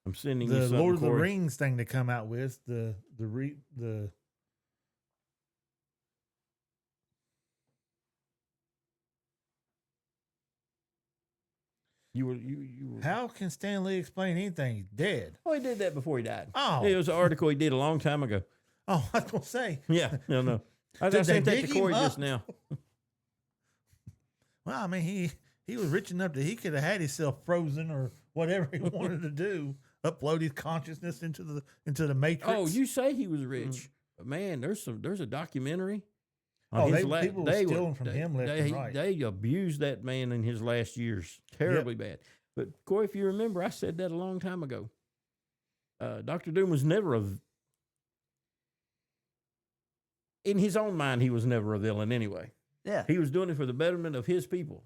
I'm sending you the something, Lord of the Corey. Rings thing they come out with. You were. How can Stan Lee explain anything? He's dead. Oh, he did that before he died. Oh, It was an article he did a long time ago. oh, I was gonna say. Yeah. No. I Did they sent that dig to him Corey up? just now. Well, I mean, he was rich enough that he could have had himself frozen or whatever he wanted to do, upload his consciousness into the Matrix. Oh, you say he was rich, but man, there's a documentary. on Oh, his people were stealing from him left and right. They abused that man in his last years terribly bad. But Corey, if you remember, I said that a long time ago. Dr. Doom was never in his own mind, he was never a villain anyway. Yeah. He was doing it for the betterment of his people.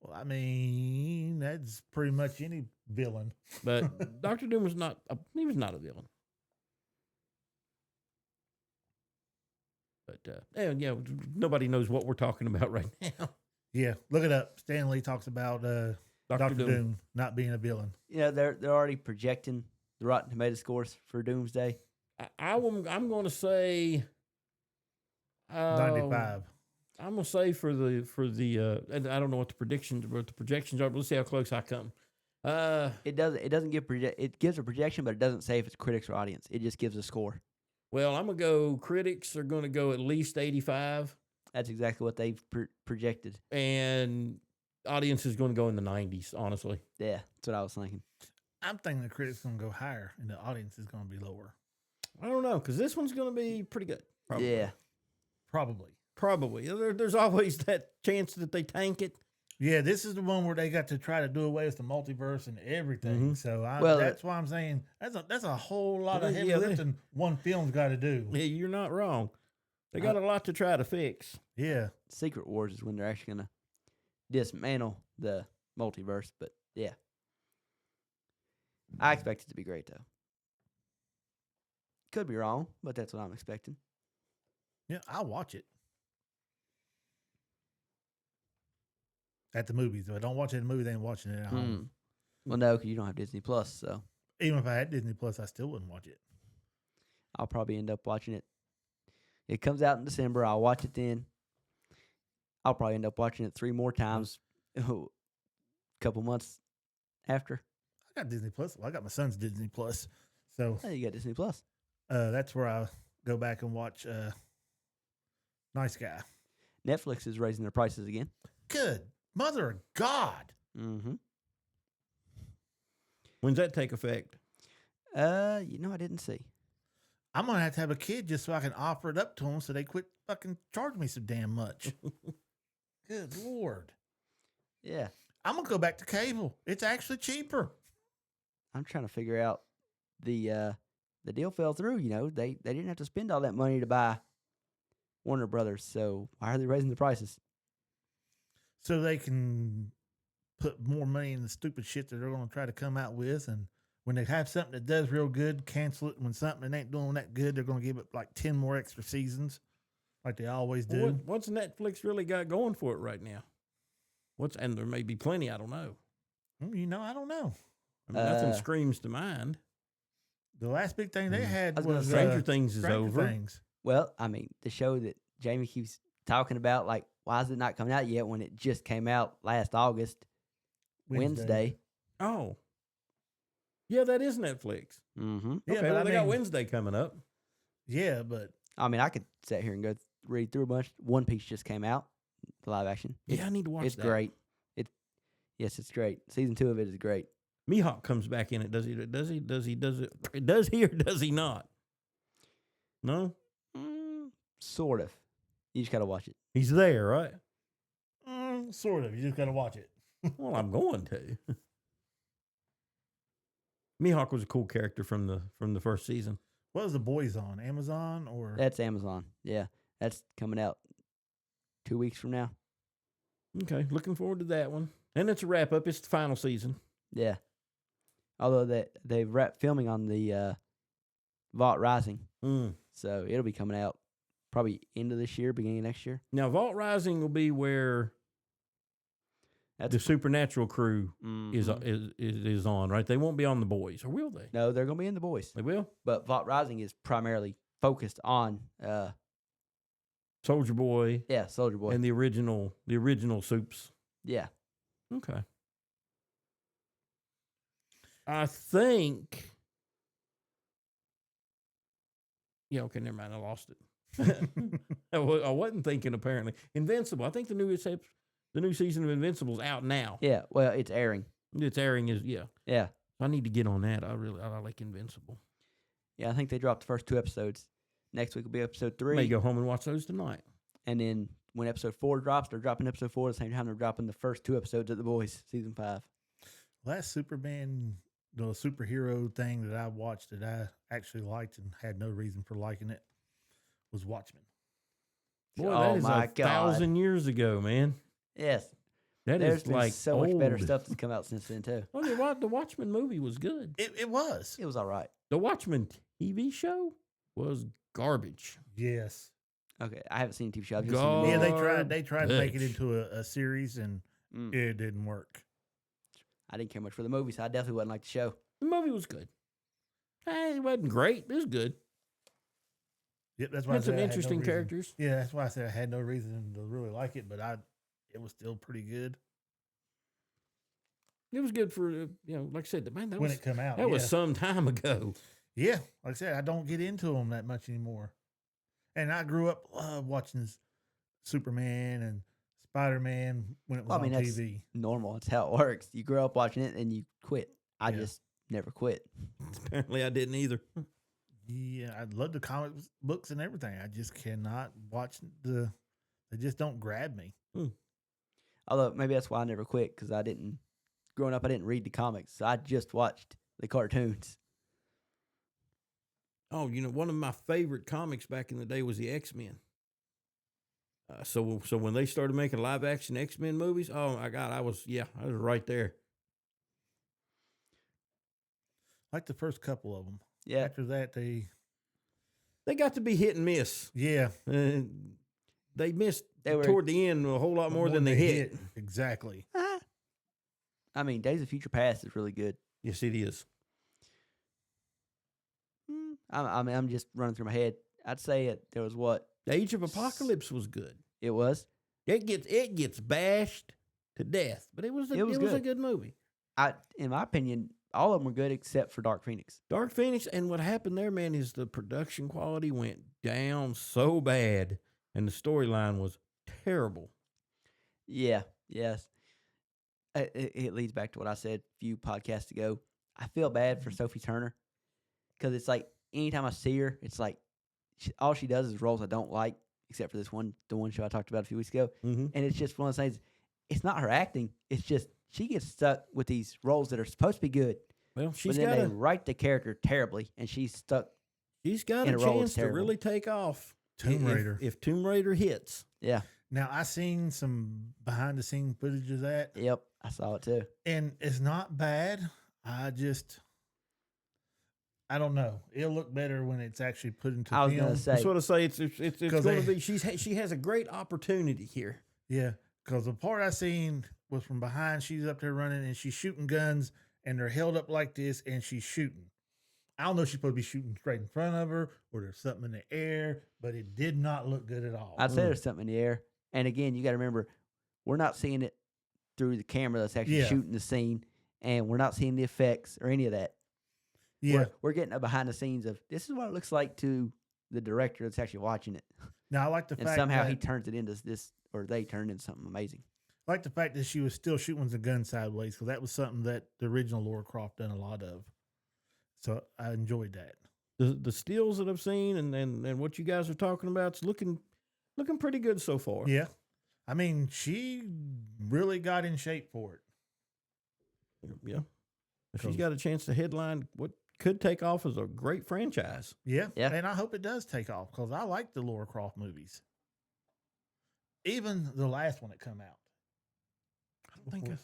Well, I mean, that's pretty much any villain. But Dr. Doom was not a villain. But nobody knows what we're talking about right now. Yeah, look it up. Stan Lee talks about Dr. Doom not being a villain. You know, they're already projecting the Rotten Tomato scores for Doomsday. I'm going to say 95. I'm going to say for the and I don't know what the projections are, but let's see how close I come. It doesn't give it gives a projection, but it doesn't say if it's critics or audience. It just gives a score. Well, I'm going to go, critics are going to go at least 85, That's exactly what they've projected. and audience is going to go in the 90s, honestly. Yeah, that's what I was thinking. I'm thinking the critics going to go higher and the audience is going to be lower. I don't know, because this one's going to be pretty good. Probably. Yeah. Probably. There's always that chance that they tank it. Yeah, this is the one where they got to try to do away with the multiverse and everything. Mhm. So Well, that's why I'm saying that's a whole lot of Yeah, heavy lifting one film's got to do. Yeah, you're not wrong. They got a lot to try to fix. Yeah. Secret Wars is when they're actually going to dismantle the multiverse. But yeah. I expect it to be great, though. Could be wrong, but that's what I'm expecting. Yeah, I'll watch it. At the movies. If I don't watch it in the movie, they ain't watching it at home. Well, no, because you don't have Disney Plus, so Even if I had Disney Plus, I still wouldn't watch it. I'll probably end up watching it. It comes out in December. I'll watch it then. I'll probably end up watching it 3 more times a couple months after. I got Disney Plus. Well, I got my son's Disney Plus. So Hey, you got Disney Plus. that's where I go back and watch Nice Guy. Netflix is raising their prices again. Good mother of God. Mm-hmm. When's that take effect? I didn't see. I'm going to have a kid just so I can offer it up to them so they quit fucking charging me so damn much. Good Lord. Yeah. I'm going to go back to cable. It's actually cheaper. I'm trying to figure out the deal fell through. You know, they didn't have to spend all that money to buy Warner Brothers. So why are they raising the prices? So they can put more money in the stupid shit that they're going to try to come out with and when they have something that does real good, cancel it. When something that ain't doing that good, they're going to give it like 10 more extra seasons, like they always do. Well, what's Netflix really got going for it right now? And there may be plenty. I don't know. I don't know. I mean, nothing screams to mind. The last big thing they had I was gonna was say- Stranger Things is Stranger over. Things. Well, I mean, the show that Jamie keeps talking about, like, why is it not coming out yet when it just came out last August, Wednesday? Oh. Yeah, that is Netflix. Mm-hmm. Yeah, Okay, but well, I they got mean- Wednesday coming up. Yeah, but I mean, I could sit here and go read through a bunch. One Piece just came out, the live action. Yeah, I need to watch It's that. great. Yes, it's great. Season 2 of it is great. Mihawk comes back in it. Does he or does he not? No? Sort of. You just gotta watch it. He's there, right? sort of. You just got to watch it. Well, I'm going to. Mihawk was a cool character from the first season. What was the boys on? Amazon or? That's Amazon. Yeah, that's coming out 2 weeks from now. Okay, looking forward to that one. And it's a wrap up. It's the final season. Yeah. Although they've wrapped filming on the Vault Rising, so it'll be coming out probably end of this year, beginning of next year. Now, Vault Rising will be where That's the Supernatural crew is Mhm. on, right? They won't be on The Boys, or will they? No, they're gonna be in the boys, They will. but Vault Rising is primarily focused on Soldier Boy Soldier Boy. and the original Soups. Yeah. Okay. I think. Yeah. Okay. Never mind. I lost it. I wasn't thinking. Apparently, Invincible. I think the new season of Invincible's out now. Yeah. Well, it's airing. It's airing. Yeah. Yeah. I need to get on that. I like Invincible. Yeah. I think they dropped the first 2 episodes. Next week will be episode 3. May go home and watch those tonight. And then when episode 4 drops, they're dropping episode 4 at the same time they're dropping the first 2 episodes of The Boys, season 5. Last Superman, the superhero thing that I watched that I actually liked and had no reason for liking it was Watchmen. Boy, Oh that is my 1,000 years ago, man. Yes. That There's is been like so much better old. stuff that's come out since then, too. Oh, the Watchmen movie was good. It was. It was all right. The Watchmen TV show was garbage. Yes. Okay. I haven't seen the TV show. I've just seen God. the Yeah, movie. they tried to make it Garbage. into a series and Mm. it didn't work. I didn't care much for the movie, so I definitely wasn't like the show. The movie was good. It wasn't great. It was good. Yep, that's why I Had said some I had no interesting reason- characters. Yeah, that's why I said I had no reason to really like it, but it was still pretty good It was good for like I said, man, when it come out. that yeah. was some time ago. Yeah, like I said, I don't get into them that much anymore. And I grew up watching Superman and Spider-Man when it was Well, I mean, on that's TV. normal. That's how it works. You grow up watching it and you quit. I Yeah. just never quit. Apparently, I didn't either. Yeah, I love the comic books and everything. I just cannot watch they just don't grab me. Although maybe that's why I never quit, because growing up, I didn't read the comics. So I just watched the cartoons. Oh, one of my favorite comics back in the day was the X-Men. So when they started making live action X-Men movies, oh my God, I was right there. Like the first couple of them. Yeah. After that, They got to be hit and miss. yeah. They missed They were- toward the end a whole lot more than they hit. Exactly. I mean, Days of Future Past is really good. Yes, it is. I'm just running through my head. I'd say there was what? Age of Apocalypse was good. It was. It gets bashed to death, but it was a good. good movie. In my opinion, all of them were good except for Dark Phoenix. Dark Phoenix, and what happened there, man, is the production quality went down so bad, and the storyline was terrible. Yeah. Yes. It leads back to what I said a few podcasts ago. I feel bad for Sophie Turner because it's like anytime I see her, it's like all she does is roles I don't like, except for the one show I talked about a few weeks ago. Mm-hmm. And it's just one of those things. It's not her acting. It's just she gets stuck with these roles that are supposed to be good, Well, but then they write the character terribly, and she's stuck. she's got in a a role chance that's to terrible. really take off. Tomb Raider. If Tomb Raider hits. Yeah. Now I seen some behind the scene footage of that, Yep. I saw it too. and it's not bad. I just I don't know. It'll look better when it's actually put into I was film. gonna I say, sort of say it's going to they- be. She has a great opportunity here. Yeah, because the part I seen was from behind. She's up there running and she's shooting guns, and they're held up like this, and she's shooting. I don't know if she's supposed to be shooting straight in front of her or there's something in the air, but it did not look good at all. I'd say there's something in the air. And again, you got to remember, we're not seeing it through the camera that's actually Yeah. shooting the scene, and we're not seeing the effects or any of that. Yeah. We're getting a behind the scenes of this is what it looks like to the director that's actually watching it, Now I like the and fact somehow that, he turns it into this, or they turn it into something amazing. I like the fact that she was still shooting the gun sideways, because that was something that the original Lara Croft done a lot of. So I enjoyed that. The stills that I've seen and what you guys are talking about, it's looking pretty good so far. Yeah. I mean, she really got in shape for it. Yeah. If she's got a chance to headline what could take off as a great franchise. Yeah. Yeah. And I hope it does take off, because I like the Lara Croft movies. Even the last one that come out. I don't think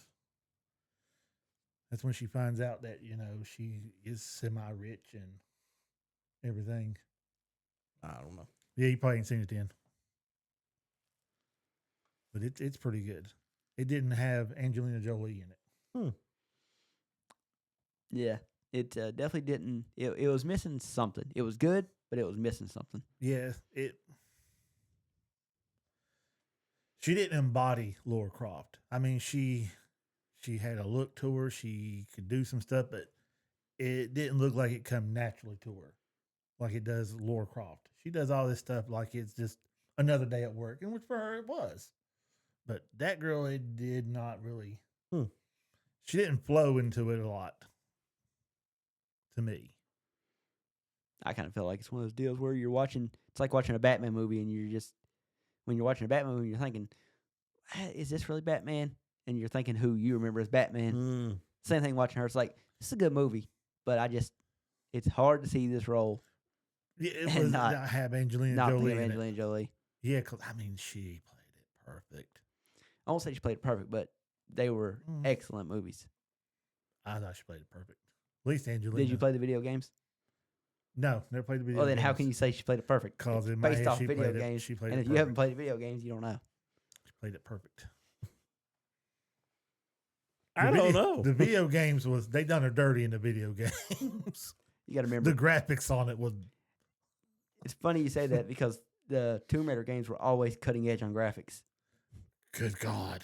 That's when she finds out that, she is semi-rich and everything. I don't know. Yeah, you probably ain't seen it then. But it's pretty good. It didn't have Angelina Jolie in it. Yeah, it definitely didn't. It was missing something. It was good, but it was missing something. Yeah, she didn't embody Lara Croft. I mean, she had a look to her. She could do some stuff, but it didn't look like it come naturally to her, like it does Lara Croft. She does all this stuff like it's just another day at work, and which for her it was. But that girl, it did not really. She didn't flow into it a lot. To me, I kind of feel like it's one of those deals where you're watching. It's like watching a Batman movie, and you're just when you're watching a Batman movie, you're thinking, "Is this really Batman?" And you're thinking who you remember as Batman. Same thing watching her. It's like this is a good movie, but it's hard to see this role. yeah, it And was not- not have Angelina Not Jolie think of in it. Angelina Jolie. Yeah, because I mean, she played it perfect. I won't say she played it perfect, but they were excellent movies. I thought she played it perfect. At least Angelina. Did you play the video games? No, never played the video. Well, then how can you say she played it perfect? Because It's in my based head, off she video played it- games. she played And it if you haven't perfect. played the video games, you don't know. She played it perfect. I don't know. The video games they done her dirty in the video games. You got to remember. The graphics on it was. It's funny you say that because the Tomb Raider games were always cutting edge on graphics. Good God.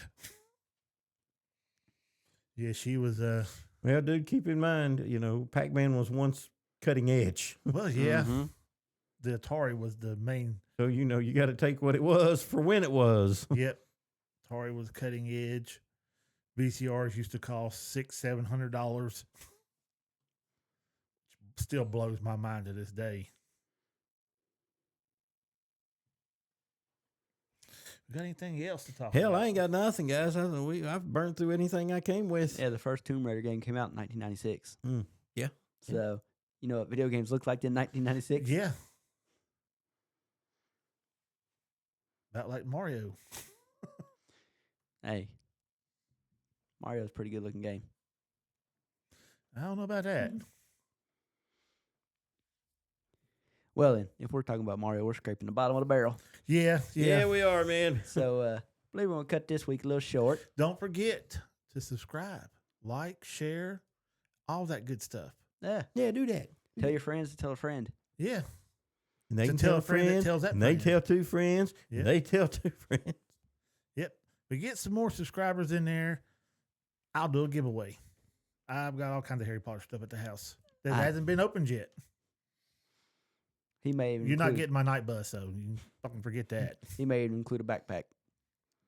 Yeah, she was. Well, dude, keep in mind, Pac-Man was once cutting edge. Well, yeah. Mhm. The Atari was the main. So, you got to take what it was for when it was. Yep. Atari was cutting edge. VCRs used to cost $600-$700. Still blows my mind to this day. We got anything else to talk about? Hell, I ain't got nothing, guys. I've burned through anything I came with. Yeah, the first Tomb Raider game came out in 1996. Yeah. So, you know what video games looked like in 1996? Yeah. About like Mario. Hey, Mario's a pretty good looking game. I don't know about that. Well, then, if we're talking about Mario, we're scraping the bottom of the barrel. Yeah. Yeah, we are, man. So, I believe we're going to cut this week a little short. Don't forget to subscribe, like, share, all that good stuff. Yeah. Yeah, do that. Tell your friends to tell a friend. Yeah. And they To can tell tell a friend that friends, tells that and they friend. tell two friends, Yeah. and they tell two friends. Yep. We get some more subscribers in there. I'll do a giveaway. I've got all kinds of Harry Potter stuff at the house that hasn't been opened yet. He may even You're not include- getting my night bus, so you can fucking forget that. He may even include a backpack.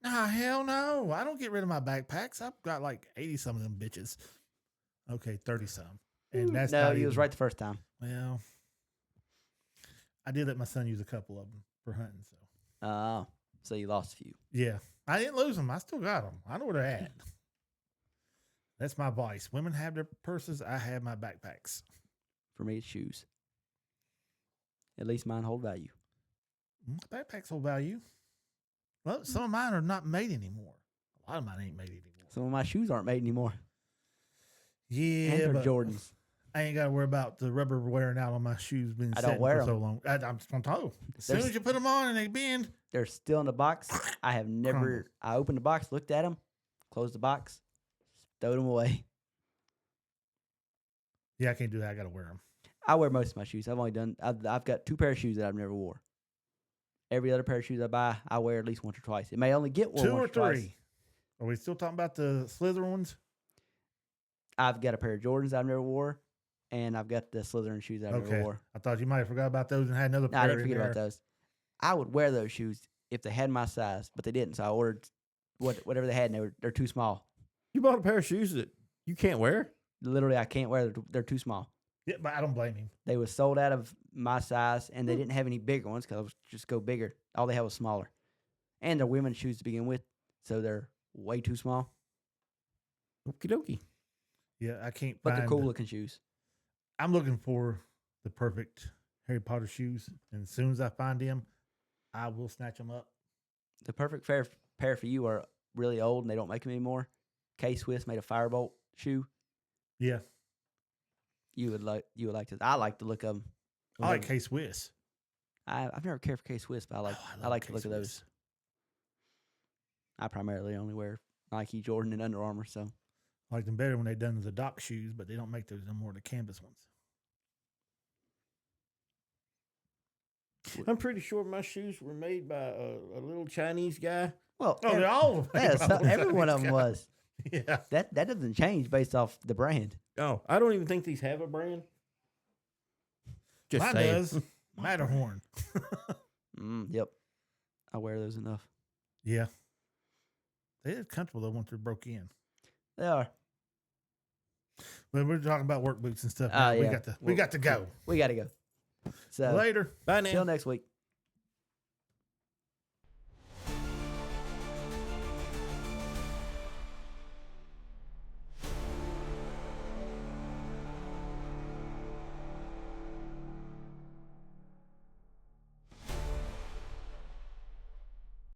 Nah, hell no. I don't get rid of my backpacks. I've got like 80 some of them bitches. Okay, 30 some. And that's no, not he was even- right the first time. Well, I did let my son use a couple of them for hunting. So Oh, so you lost a few. yeah, I didn't lose them. I still got them. I know where they're at. That's my vice. Women have their purses. I have my backpacks. For me, it's shoes. At least mine hold value. My backpacks hold value. Well, some of mine are not made anymore. A lot of mine ain't made anymore. Some of my shoes aren't made anymore. Yeah, And they're but Jordans. I ain't got to worry about the rubber wearing out on my shoes being I don't sitting wear for so 'em. long. I'm just going to tell you. As soon There's- as you put them on and they bend, They're still in the box. I have never. Crumble. I opened the box, looked at them, closed the box, stowed them away. yeah, I can't do that. I got to wear them. I wear most of my shoes. I've got 2 pair of shoes that I've never wore. Every other pair of shoes I buy, I wear at least once or twice. It may only get worn 2 or once twice. 3. Are we still talking about the Slither ones? I've got a pair of Jordans I've never wore, and I've got the Slytherin shoes I've never Okay. wore. I thought you might have forgot about those and had another No, pair I didn't in forget there. about those. I would wear those shoes if they had my size, but they didn't. So I ordered whatever they had, and they're too small. You bought a pair of shoes that you can't wear? Literally, I can't wear. They're too small. Yeah, but I don't blame him. They was sold out of my size, and they didn't have any bigger ones because I was just go bigger. All they had was smaller, and they're women's shoes to begin with, so they're way too small. Okie dokie. Yeah, I can't But find. they're cool looking shoes. I'm looking for the perfect Harry Potter shoes, and as soon as I find them, I will snatch them up. The perfect pair for you are really old, and they don't make them anymore. K-Swiss made a Firebolt shoe. Yeah, You would like this. I like the look of them. I like K Swiss. I've never cared for K-Swiss, but I like the look of those. I primarily only wear Nike, Jordan, and Under Armour. So I like them better when they done the dock shoes, but they don't make those no more. The canvas ones. I'm pretty sure my shoes were made by a little Chinese guy. well, Oh, they're all of them. yeah, so every one of them was. Yeah, That doesn't change based off the brand. Oh, I don't even think these have a brand. Just mine saying. does. Matterhorn. Yep, I wear those enough. Yeah, they're comfortable though once they're broke in. They are. But we're talking about work boots and stuff. Oh, Now. yeah. We got to go. We got to go. So Later. Bye now. till next week.